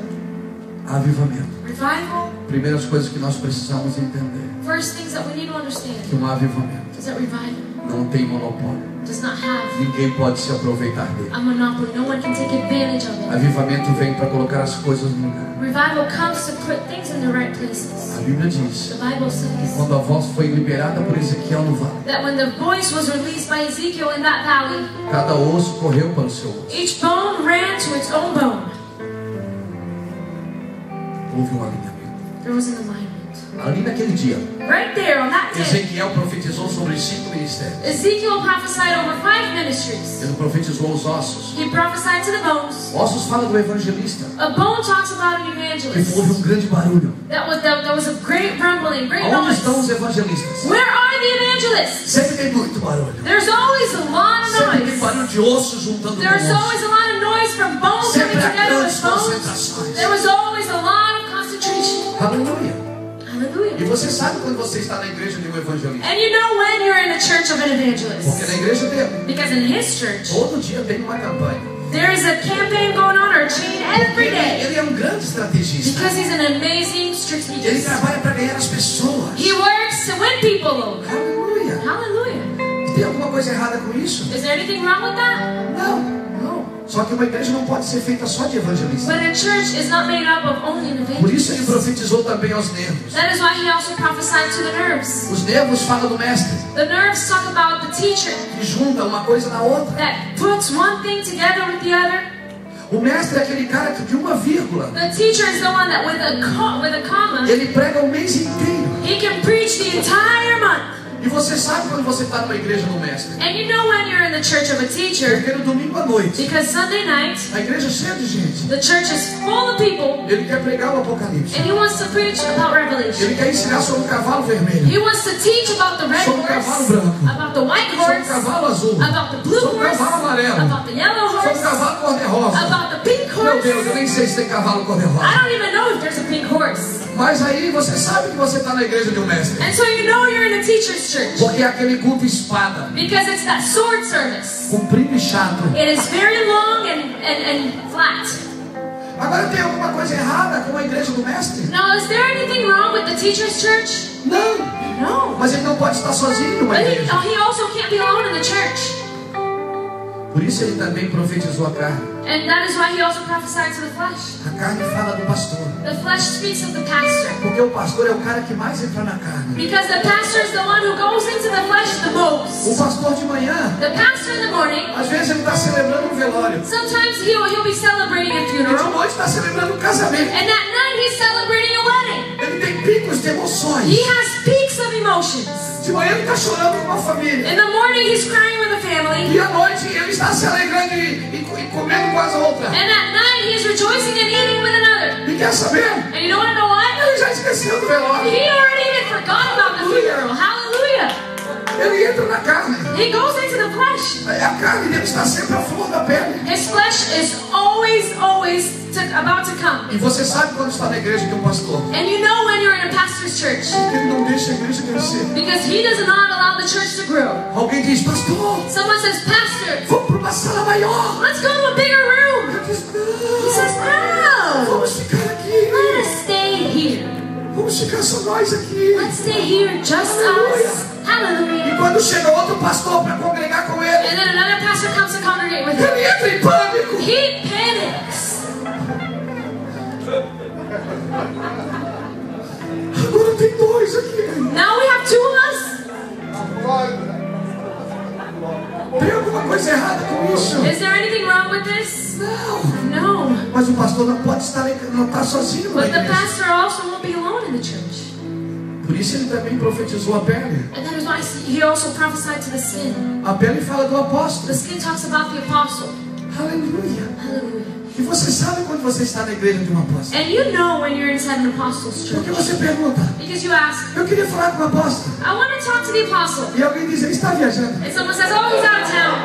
Avivamento. Revival, Primeiras coisas que nós precisamos entender. first things that we need to understand Que um avivamento is that revival não tem monopólio. does not have Ninguém pode se aproveitar dele. a monopoly. No one can take advantage of it. Avivamento vem para colocar as coisas no lugar. Revival comes to put things in the right places. A Bíblia diz The Bible que says quando a voz foi liberada por Ezequiel no vale, that when the voice was released by Ezekiel in that valley, cada osso correu para o seu osso. each bone ran to its own bone. Houve um alinhamento. There was an alignment. Ali naquele dia, Right there on that day, Ezequiel profetizou sobre os 5 ministérios. Ezekiel prophesied over 5 ministries. Ele profetizou os ossos. He prophesied to the bones. Ossos fala do evangelista. A bone talks about an Que evangelist. houve um grande barulho. There was a great rumbling, great Onde estão noise. os evangelistas? Where are the evangelists? Sempre tem muito barulho. There's always a lot of Sempre tem noise. barulho de ossos juntando com There's ossos. always a lot of noise from bones coming Sempre há together grandes with bones. concentrações. There was always a lot of concentration. Aleluia. E Hallelujah. você sabe quando você está na igreja de um evangelista. And you know when you're in a church of an Porque evangelist. na igreja dele, Because in his church, todo dia tem uma campanha. there is a campaign going on or a chain every day. Ele é um grande estrategista. Because he's an amazing Ele strategist. trabalha para ganhar as pessoas. He works to win people over. Aleluia. Hallelujah. Tem alguma coisa errada com isso? Is there anything wrong with that? Não. No. Só que uma igreja não pode ser feita só de evangelistas. But a church is not made up of only an Por isso ele evangelist. profetizou também aos nervos. That is why he also prophesied to the nerves. Os nervos falam do mestre, The nerves talk about the teacher que junta uma coisa na outra. that puts one thing together with the other. O mestre é aquele cara que de uma vírgula, The teacher is the one that with a comma, ele prega o mês inteiro. he can preach the entire month. E você sabe quando você está numa igreja do mestre. And you know when you're in the church of a teacher, Porque no domingo à noite, because Sunday night, a igreja é cheia de gente. the church is full of people, Ele quer pregar o Apocalipse. and he wants to preach about Revelation. Ele quer ensinar sobre o cavalo vermelho, He wants to teach about the red sobre o cavalo horse, branco, about the white sobre o horse, cavalo azul, about the blue sobre o horse, cavalo amarelo, about the yellow sobre o horse, cavalo cor-de-rosa. about the pink Meu Deus, eu horse. nem sei se tem cavalo I cor-de-rosa. don't even know if there's a pink horse. Mas aí você sabe que você está na igreja de um mestre. And so you know you're in a teacher's church. Porque é aquele culto espada, Because it's that sword service. comprido e chato. It is very long and flat. Agora tem alguma coisa errada com a igreja do mestre? Now, is there anything wrong with the teacher's church? Não. No. Mas ele não pode estar sozinho numa But igreja. he also can't be alone in the church. Por isso ele também profetizou a carne. And that is why he also prophesied to the flesh. A carne fala do pastor. The flesh speaks of the pastor. Porque o pastor é o cara que mais entra na carne. Because the pastor is the one who goes into the flesh the O most. pastor de manhã, The pastor in the morning, às vezes ele está celebrando um velório. sometimes he'll be celebrating a E de funeral. noite está celebrando um casamento. And that night he's celebrating a wedding. Ele tem picos de emoções. He has peaks of emotions. De manhã ele está chorando com a família. In the morning he's crying with the family. E à noite ele está se alegrando e comendo com as outras. And at night he's rejoicing and eating with another. E quer saber? And you don't know what? Ele já esqueceu do velório. He already even forgot about the funeral. Hallelujah. Ele entra na carne. He goes into the flesh. A carne dele está sempre à flor da pele. His flesh is always about to come. E você sabe quando está na igreja de um pastor. And you know when you're in a pastor's church. Porque ele não deixa a igreja crescer. Because he does not allow the church to grow. Alguém diz, pastor, Someone says, Pastor, vamos para uma sala maior. let's go to a bigger room. Ele diz, He says, não, no. vamos ficar aqui. Let us stay here. Vamos ficar só nós aqui. Let's stay here, just us. E Hallelujah. quando chega outro pastor para congregar com ele, And then another pastor comes to congregate with him. ele entra em pânico. He panics. Agora tem dois aqui. Now we have two of us. Tem alguma coisa errada com isso? Is there anything wrong with this? Não. No. pastor não pode estar sozinho na But the igreja. pastor also won't be alone in the church. Por isso ele também profetizou a pele. And that is why he also prophesied to the skin. A pele fala do apóstolo. The skin talks about the apostle. Aleluia. Hallelujah. E você sabe quando você está na igreja de um apóstolo. And you know when you're inside an apostle's church. Porque você pergunta, Because you ask, eu queria falar com o apóstolo. I want to talk to the apostle. E alguém diz, ele está viajando. And someone says, oh, he's out of town.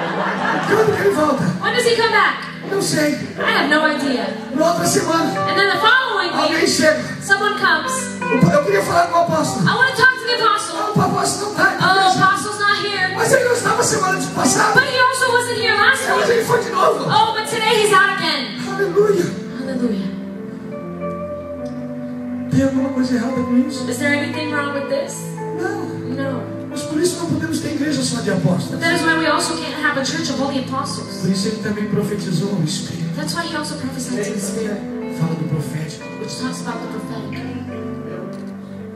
Quando que ele volta? When does he come back? Não sei. I have no idea. Na outra semana, And then the following alguém week, chega. someone comes. Eu queria falar com o apóstolo. I want to talk to the apostle. O apóstolo não está. Oh, the apostle's not here. Mas ele não estava semana passada. But he also wasn't here last Mas week. ele foi de novo. Oh, but today he's out again. Aleluia. Hallelujah. Tem alguma coisa errada com isso? Is there anything wrong with this? Não. No. Mas por isso não podemos ter igreja só de apóstolos. But that is why we also can't have a church of holy apostles. Por isso ele também profetizou o Espírito. That's why he also prophesied to the Spirit, Fala do profético. which talks about the prophetic.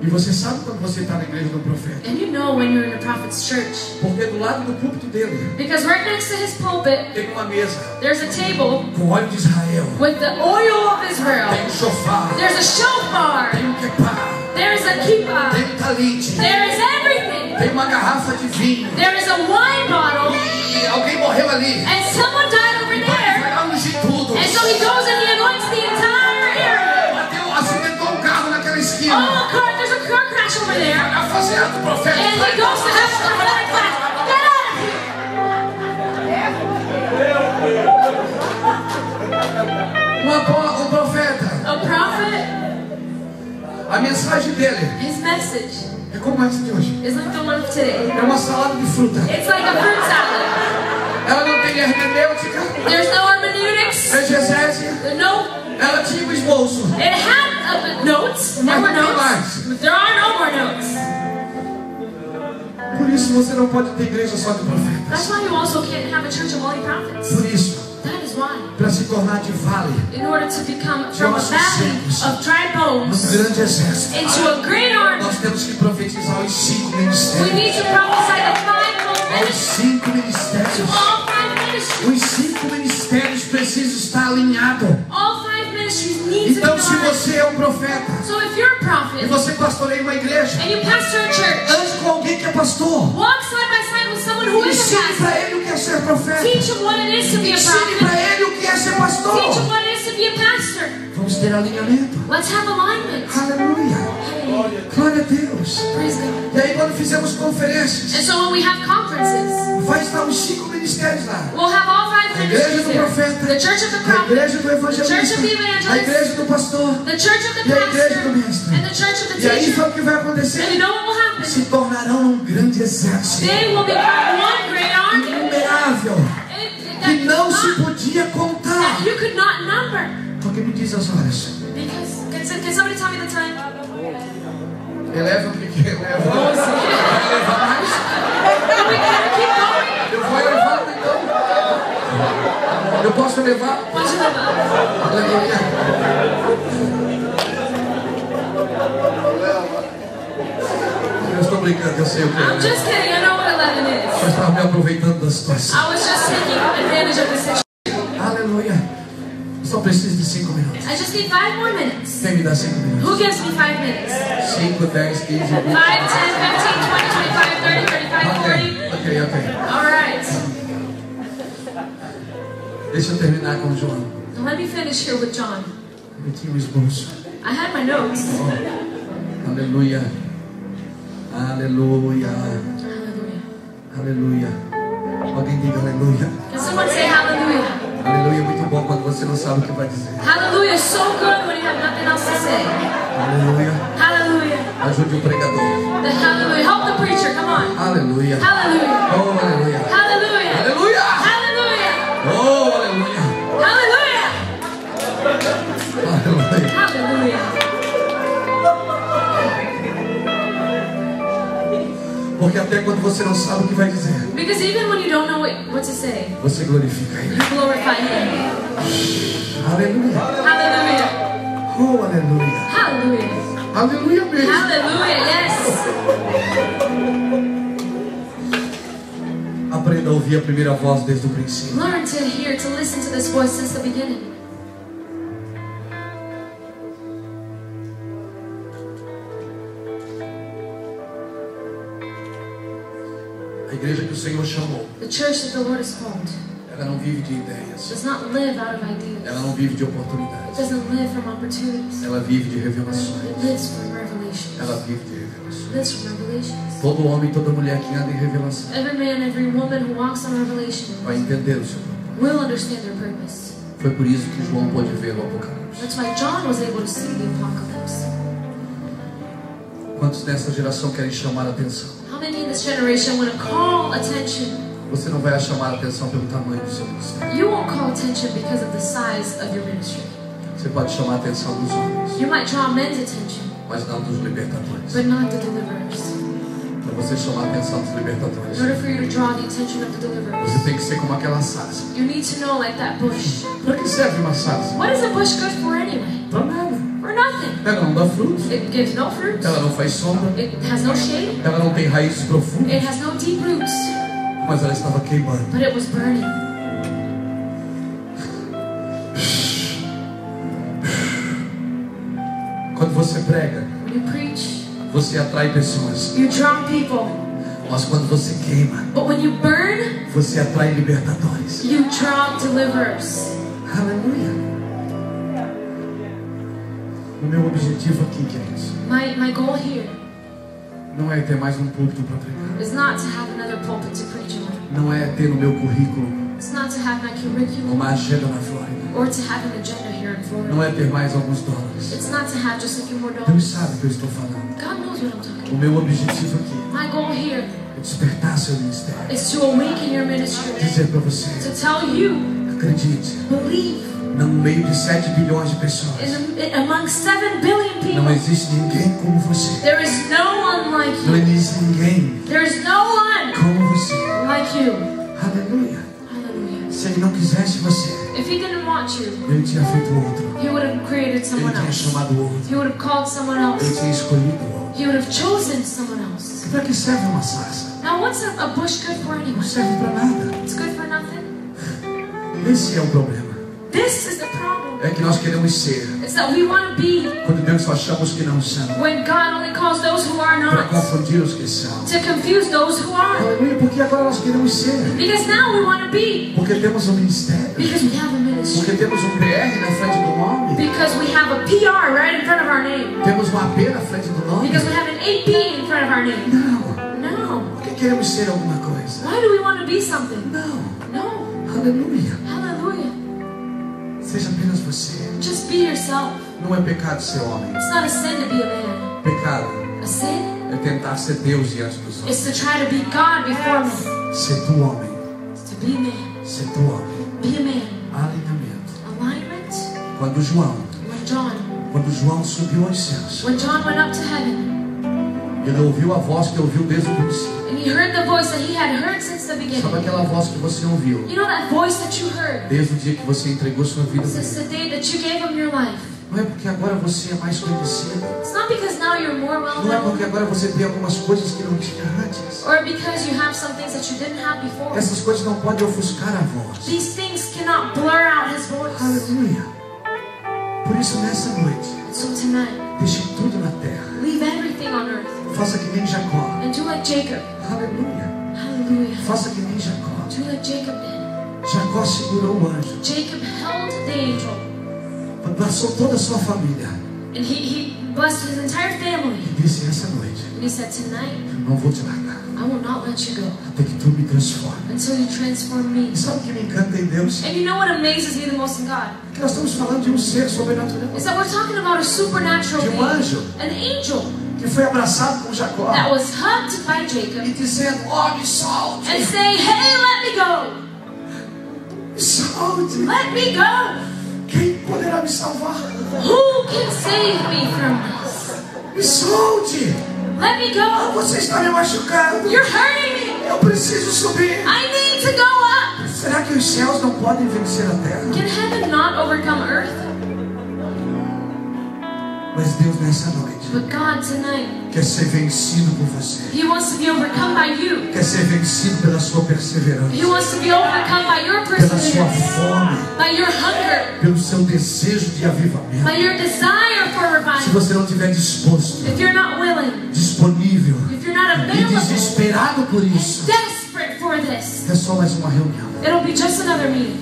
E você sabe quando você está na igreja do profeta. And you know when you're in a prophet's church. Porque do lado do púlpito dele Because right next to his pulpit, tem uma mesa there's a table com óleo de Israel. with the oil of Israel. Tem shofar. There's a shofar. Tem kepá. There's a kippah. Tem talite. There is everything. Tem uma garrafa de vinho. There is a wine bottle. E alguém morreu ali. And someone died over there. Vai lá ungir tudo. And so he goes and he anoints the entire area. Acidentou um carro naquela esquina. Oh, there's a car crash over there. Vai lá fazer ato profético. And he goes to have a prophetic class. Get out of here. Um profeta. A prophet, A mensagem dele his message é como essa de hoje. is like the one of today. É uma salada de fruta. It's like a fruit salad. Ela não tem hermenêutica, There's no hermeneutics. exegese. No, Ela tinha um esboço. it had notes. There were notes. But there are no more notes. Por isso você não pode ter igreja só de profetas. That's why you also can't have a church of holy prophets. Por isso, That is why. para se tornar de vale, In order to become from a valley of dry bones grande exército, into a great army, nós temos que profetizar os 5 we ministérios. need to prophesy the fivefold Os ministry 5 to ministérios. all five ministries. Os 5 ministérios precisam estar alinhados. All five ministries need to Então, be se aligned. você é um profeta So if you're a e prophet você pastoreia uma igreja, and you pastor a church, ande com alguém que é pastor. walk side by side with someone who is a Ensine pastor. para ele o que é ser profeta. Teach him what it is to be a Ensine prophet. para ele o que é ser pastor. Teach him what it is to be a pastor. Vamos ter alinhamento. Let's have alignment. Aleluia. Glória a Deus. Praise God. E aí quando fizemos conferências, And so when we have conferences, vai estar os 5 ministérios lá. we'll have all five A igreja ministries do there. profeta, The church of the a prophet, igreja do the church evangelista, of the a evangelist, igreja do pastor the church of the e a igreja do pastor, mestre. and the church of the E aí teacher. sabe o que vai And you acontecer? know what will happen? Se tornarão um grande exército. They will become one great army. Inumerável. Que não se podia contar. That you could not number. Porque me diz as horas. Because can somebody tell me the time? Eleva o que eleva? Vai elevar mais? Can we keep going? Eu vou elevar então. Eu posso elevar? Pode levar. Aleluia. Eu estou brincando, eu sei o que I'm é. just kidding. I know what 11 is. Eu estava me aproveitando da situação. I was just taking advantage of the situation. Aleluia. Só preciso de 5 minutos. I just need 5 more minutes. Quem me dá 5 minutos? Who gives me 5 minutes? 5, 10, 15, 20. 5, 10, 15, 20, 25, 30, 35, 40. Ok. All right. Deixa eu terminar com o João. Now let me finish here with John. Eu tinha um esboço. I had my notes. Aleluia. Aleluia. Hallelujah. Aleluia. Alguém diga aleluia. Can someone say hallelujah? Aleluia é muito bom quando você não sabe o que vai dizer. Hallelujah is so good when you have nothing else to say. Aleluia. Hallelujah. Ajude o pregador. The hallelujah. Help the preacher. Come on. Aleluia. Hallelujah. Oh, aleluia. Hallelujah. Aleluia. Hallelujah. Oh, aleluia. Hallelujah. Aleluia. Hallelujah. Porque até quando você não sabe o que vai dizer, Because even when you don't know what to say, você glorifica Ele. you glorify Him. Aleluia. Hallelujah. Oh, aleluia. Hallelujah. Aleluia mesmo. Hallelujah. Yes. Aprenda a ouvir a primeira voz desde o princípio. Learn to hear, to listen to this voice since the beginning. A igreja que o Senhor chamou, the church that the Lord has called, ela não vive de ideias. does not live out of ideas. Ela não vive de It oportunidades. doesn't live from opportunities. Ela vive de revelações. It lives from revelations. Ela vive de It revelações. lives from revelations. Todo homem e toda mulher que anda em revelação Every man, every woman who walks on revelation vai entender o seu propósito. will understand their purpose. Foi por isso que João pôde ver o Apocalipse. That's why John was able to see the apocalypse. Quantos nessa geração querem chamar a atenção? How many in this generation want to call attention? Você não vai chamar a atenção pelo tamanho do seu ministério. You won't call attention because of the size of your ministry. Você pode chamar a atenção dos homens, You might draw men's attention, mas não dos libertadores. but not the deliverers. Para você chamar a atenção dos libertadores, In order for you to draw the attention of the você deliverers, tem que ser como aquela sarça. you need to know, like that bush. Para que serve uma sarça? What is a bush good for anyway? Para nada. For nothing. Ela não dá frutos, It gives no fruit. ela não faz sombra, It has no shade. ela não tem raízes profundas, It has no deep roots. mas ela estava queimando. But it was burning. Quando você prega, When you preach, você atrai pessoas, you draw people. mas quando você queima, But when you burn, você atrai libertadores. you draw deliverers. Aleluia. O meu objetivo aqui, queridos, My goal here não é ter mais um púlpito para pregar. is not to have another pulpit to preach on. Não é ter no meu currículo It's not to have my curriculum uma agenda na Flórida. or to have an agenda here in Florida. Não é ter mais alguns dólares. It's not to have just a few more Deus dollars. sabe o que eu estou falando. God knows what I'm talking O meu objetivo aqui about. My goal here é despertar seu ministério. is to awaken your ministry. Dizer para você, To tell you, acredite, believe, no meio de 7 bilhões de pessoas, among 7 billion não people, existe ninguém como você. there is no one like Não you. existe ninguém There is no one como você. like you. Aleluia. Hallelujah. Se ele não quisesse você, If he didn't want you, ele tinha feito outro. he would have created Ele someone tinha else. chamado outro. He would have called someone Ele else. tinha escolhido outro. He would have chosen someone else. E para que serve uma sarça? Now, what's a bush good for Não anyway? serve para nada. It's good for nothing. Esse é o problema. This is the problem. É que nós queremos ser It's that we want to be quando Deus só chama os que não são, when God only calls those who are para not, confundir os que são. to confuse those who are. Aleluia, porque agora nós queremos ser. Because now we want to be. Porque temos um ministério. Because we have a ministry. Porque temos um PR na frente do nome. Because we have a PR right in front of our name. Temos um AP na frente do nome. Because we have an AP in front of our name. Não. No. Porque queremos ser alguma coisa. Why do we want to be something? Não. No. Aleluia. Hallelujah. Seja apenas você. Just be yourself. Não é pecado ser homem. It's not a sin to be a man. Pecado A sin é tentar ser Deus diante dos homens. is to try to be God before men. Ser tu homem. It's to be a man. Ser tu homem. Be a man. Alinhamento. Alignment. Quando João subiu aos céus, When John went up to heaven, ele ouviu a voz que ouviu desde o princípio. and he heard the voice that he had heard since the Sabe beginning. aquela voz que você ouviu You know that voice that you heard desde o dia que você entregou sua vida para since Ele? the day that you gave him your life? Não é porque agora você é mais conhecido. It's not because now you're more well Não é known, porque agora você tem algumas coisas que não tinha antes. or because you have some things that you didn't have before. Essas coisas não podem ofuscar a voz. These things cannot blur out his voice. Aleluia. Por isso, nessa noite, And so tonight, deixe tudo na terra. leave everything on earth Faça que nem Jacó. and do like Jacob. Aleluia. Hallelujah. Faça que nem Jacó. Do like Jacob did. Jacó segurou o anjo. Jacob held the angel, Abraçou toda a sua família. and he blessed his entire family. E disse, essa noite, And he said, tonight, eu não vou te largar. I will not let you go Até que tu me transforme. until you transform me. E sabe o que me encanta em Deus? And you know what amazes me the most in God? Que nós estamos falando de um ser sobrenatural. Is that we're talking about a supernatural De being, anjo. an angel Que foi abraçado por Jacó. that was hugged by Jacob, E dizendo, ó, me solte. and saying, hey, let me go, Me solte. let me go. Quem poderá me salvar? Who can save me from this? Me solte. Let me go. Você está me machucando. You're hurting me. Eu preciso subir. I need to go up. Será que os céus não podem vencer a terra? Can heaven not overcome earth? Mas Deus nessa noite But God tonight, quer ser vencido por você. He wants to be overcome by you. Quer ser vencido pela sua perseverança. He wants to be overcome by your Pela sua perseverance, fome. by your hunger, Pelo seu desejo de avivamento. by your desire for Se revival. você não estiver disposto, If you're not willing, disponível if you're not e available, desesperado por isso, desperate for this. É só mais uma reunião. It'll be just another meeting.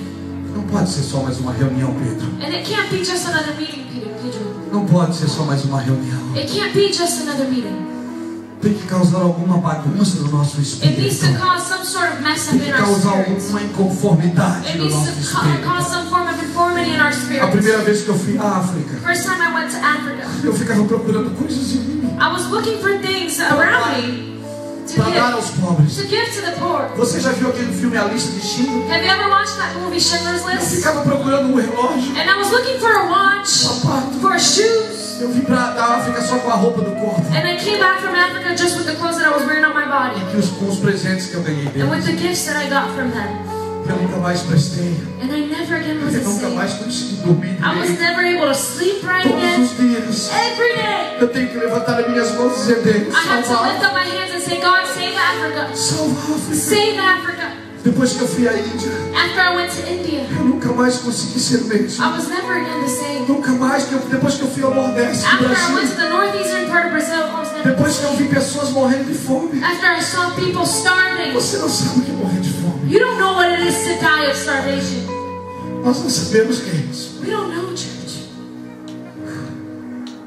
Não pode ser só mais uma reunião, Pedro. And it can't be just another meeting, Pedro. Não pode ser só mais uma reunião. It can't be just another meeting. Tem que causar alguma bagunça no nosso It espírito. needs to cause some sort of mess Tem up que in our causar spirits. alguma inconformidade It no needs nosso to espírito. cause some form of conformity in our A spirits. primeira vez que eu fui à África, First time I went to Africa, eu ficava procurando coisas em mim I was looking for things around me para dar aos pobres. to give to the poor. Você já viu aquele filme A Lista de Schindler? Have you ever watched that movie Schindler's Eu List? ficava procurando um relógio, And I was looking for a watch, sapato. for shoes, Eu vim da África só com a roupa do corpo and I came back from Africa just with the clothes that I was wearing on my body e com os presentes que eu ganhei and with deles. the gifts that I got from them. Eu nunca mais prestei. And I never again was Eu the nunca same. mais consegui dormir I was direito. never able to sleep right Todos again. os dias Every day, eu tenho que levantar as minhas mãos e dizer: Deus, I had to salva lift up my hands and say, God, save Africa. salva a África. Save Africa. Depois que eu fui à Índia, After I went to India, eu nunca mais consegui ser o mesmo. I was never again the same. Nunca mais, depois que eu fui ao Nordeste do After I went to Brasil, the northeastern part of Brazil, I was never depois que eu vi pessoas morrendo de fome. After I saw people starving. Você não sabe o que é morrer de fome. You don't know what it is to die of starvation. Nós não sabemos o que é isso. We don't know, church.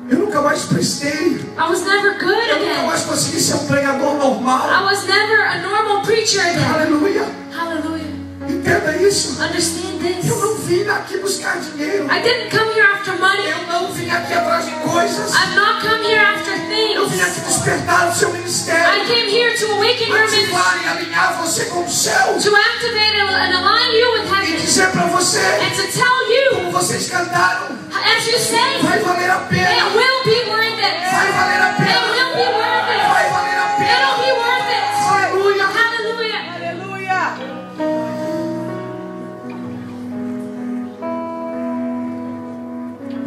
Eu nunca mais prestei. I was never good Eu nunca again. mais consegui ser um pregador normal. I was never a normal preacher again. Aleluia. Hallelujah. Entenda isso. Understand this. Eu não vim aqui buscar dinheiro. I didn't come here after money. Eu não vim aqui atrás de coisas. I've not come here after Eu vim aqui things. despertar o seu I ministério. came here to awaken your ministry, Ativar e alinhar você com o céu. to activate and align you with E heaven, dizer para você, and to tell you, como vocês cantaram, as you say, vai valer a it pena. will be worth it. Vai valer a It pena. will be worth it. Vai valer a pena. It'll be worth it. Aleluia. Hallelujah.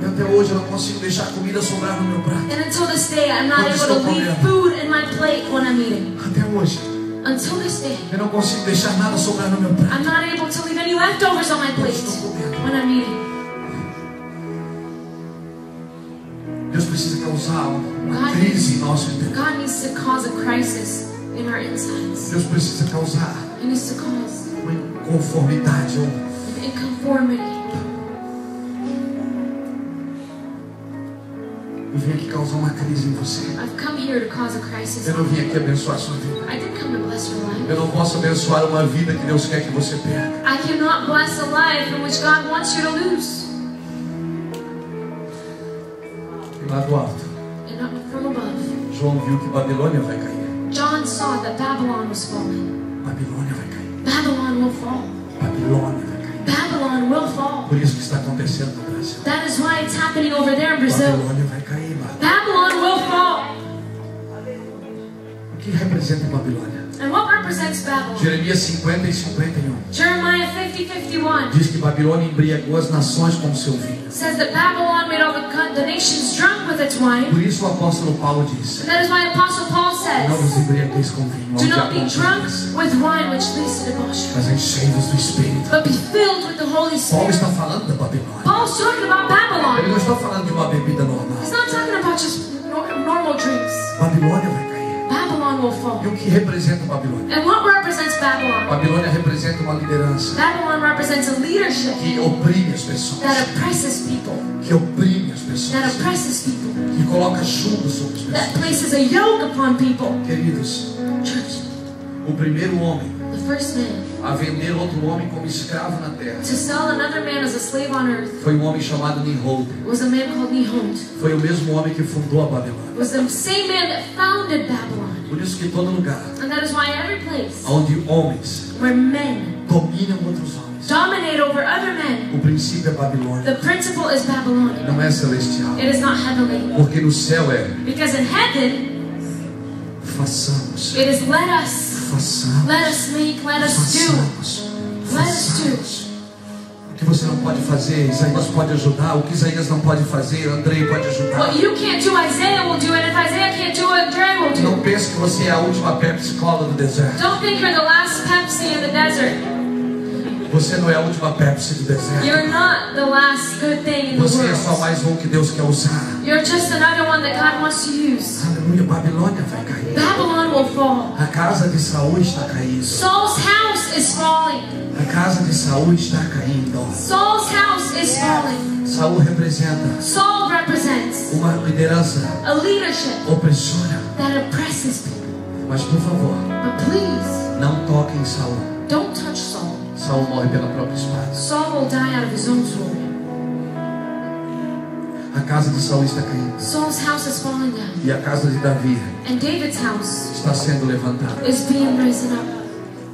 E até hoje eu não consigo deixar a comida sobrar no meu prato. And until this day, I'm not able to leave food in my plate when I'm eating. Até hoje Until this day, eu não consigo deixar nada sobrar no meu prato. I'm not able to leave any leftovers on my plate when I'm eating. Deus precisa causar uma crise em nosso interior. God needs to cause a crisis in our insides. Deus precisa causar He needs to cause uma inconformidade. an inconformity. Eu vim aqui causar uma crise em você. I've come here to cause a crisis. Eu não vim aqui abençoar a sua vida. I didn't come to bless your life. Eu não posso abençoar uma vida que Deus quer que você perca. I cannot bless a life in which God wants you to lose. E lá do alto, And not from above. João viu que Babilônia vai cair. John saw that Babylon was falling. Babilônia vai cair. Babylon will fall. Babilônia vai cair. Babylon will fall. Por isso que está acontecendo no Brasil. That is why it's happening over there in Brazil. Babilônia vai cair, mano. Babylon will fall. O que representa Babilônia? And what represents Babylon? Jeremias 50 e 51. Jeremiah 50:51 Diz que Babilônia embriagou as nações com seu vinho. says that Babylon made all the nations drunk with its wine. Por isso o apóstolo Paulo diz: And that is why Apostle Paul não says, vos embriagueis com vinho, do onde not há be drunk concupiscência, with wine which leads to debauchery, mas enchei-vos do Espírito. but be filled with the Holy Paulo Spirit. está falando da Babilônia. Paul's talking about Ele Babylon. não está falando de uma bebida normal. He's not talking about just normal drinks. Babilônia vai cair. Babylon will fall. E o que representa Babilônia? And what represents Babylon? Babilônia representa uma liderança Babylon represents a leadership que oprime as pessoas, that oppresses people, que oprime as that pessoas, oppresses people, que coloca jugo sobre as that pessoas. places a yoke upon people. Queridos, Church, o primeiro homem the first man a vender outro homem como escravo na terra to sell another man as a slave on earth foi um homem chamado Nimrod. was a man called Nihon. Foi o mesmo homem que fundou a Babilônia. Was the same man that founded Babylon. Por isso que todo lugar And that is why every place onde homens where men dominam outros homens, dominate over other men, o princípio é Babilônia, the principle is Babylonian. não é celestial. It is not heavenly. Porque no céu é Because in heaven, façamos, it is let us make, let us do. Let us do. O que você não pode fazer, Isaías pode ajudar. O que Isaías não pode fazer, Andrei pode ajudar. What you can't do, Isaiah will do, and if Isaiah can't do it, Dre will Não do. pense que você é a última Pepsi Cola do deserto. Don't think you're the last Pepsi in the desert. Você não é a última Pepsi do deserto. You're not the last good thing in the Você é só world. mais um que Deus quer usar. You're just another one that God wants to use. Aleluia, Babilônia vai cair. Babylon will fall. A casa de Saul está caindo. Saul's house is falling. A casa de Saul está caindo. Saul's house is falling. Saul representa Saul represents uma liderança a leadership opressora. that oppresses people. Mas por favor, But please, não toquem em Saul. don't touch Saul. Saul morre pela própria espada. Saul will die out of his own sword. A casa de Saul está caindo. Saul's house is falling down. E a casa de Davi And David's house está sendo levantada. is being risen up.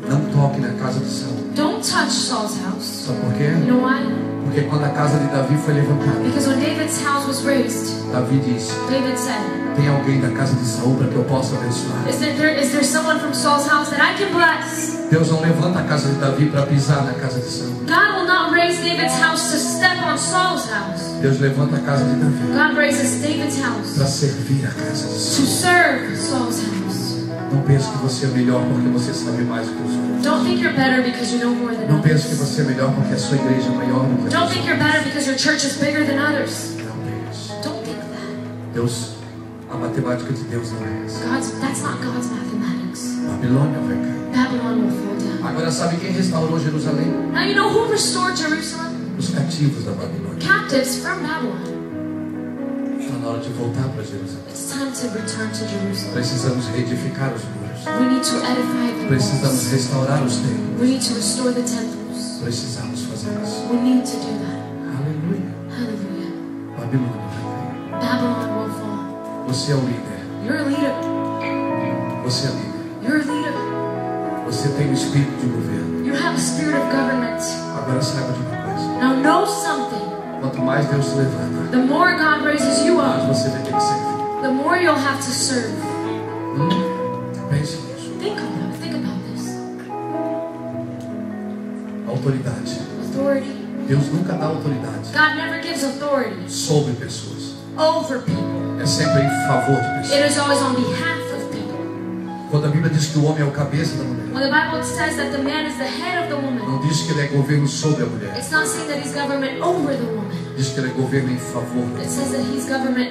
Não toque na casa de Saul. Don't touch Saul's house. Sabe por quê? You know why? Porque quando a casa de Davi foi levantada, Because when David's house was raised, Davi disse: David said, tem alguém da casa de Saul para que eu possa abençoar. is there someone from Saul's house that I can bless? Deus não levanta a casa de Davi para pisar na casa de Saul. God will not raise David's house to step on Saul's house. Deus levanta a casa de Davi God raises David's house para servir a casa de to Saul. serve Saul's house. Não pense que você é melhor porque você sabe mais do que os outros. Don't think you're better because you know more than Não pense que others. você é melhor porque a sua igreja é maior do que a Don't sua. think you're better because your church is bigger than others. Não pense. Don't think that. Deus, a matemática de Deus não é essa. That's not God's mathematics. Babilônia vai cair. Babylon will fall down. Agora sabe quem restaurou Jerusalém? Now you know who restored Jerusalem? Os cativos da Babilônia. Captives from Babylon. Está na hora de voltar para Jerusalém. It's time to return to Jerusalem. Precisamos reedificar os muros. We need to edify the Precisamos walls. restaurar os templos. We need to restore the temples. Precisamos fazer isso. We need to do that. Aleluia. Hallelujah. Babilônia vai cair. Babylon will fall. Você é o líder. You're a leader. Você é líder. You're a leader. Você tem o espírito de governo. You have a spirit of government. Agora saiba de uma coisa. Now know something. Quanto mais Deus te levanta, The more God raises you mais up, você vai ter que servir. the more you'll have to serve. Pense nisso. Think about this. Autoridade. Authority. Deus nunca dá autoridade God never gives authority sobre pessoas. over people. É sempre em favor de It pessoas. is always on behalf of people. Quando a Bíblia diz que o homem é o cabeça da mulher, When the Bible says that the man is the head of the woman, não diz que ele é governo sobre a mulher. it's not saying that he's government over the woman. Diz que ele é governo em favor da It mulher. says that he's government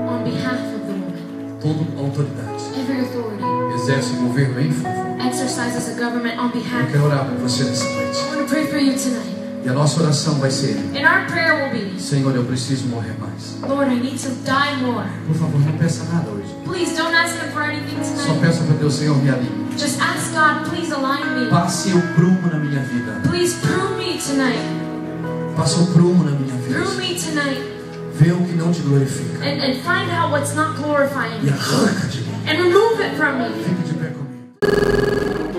on behalf of the woman. Toda autoridade Every authority exerce governo em favor. exercises a government on Eu behalf. quero orar por você nessa noite. I want to pray for you tonight. E a nossa oração vai ser: And our prayer will be, Senhor, eu preciso morrer mais. Lord, I need to die more. Por favor, não peça nada hoje. Please don't ask him for anything Só tonight. peça para Deus, Senhor, me alinhe. Just ask God, please align me. Passe o prumo na minha vida. Please prune me tonight. Passa o prumo na minha vida. Prune me tonight. Vê o que não te glorifica. And find out what's not glorifying E me. arranca de mim. And remove it from me. Fique de pé comigo.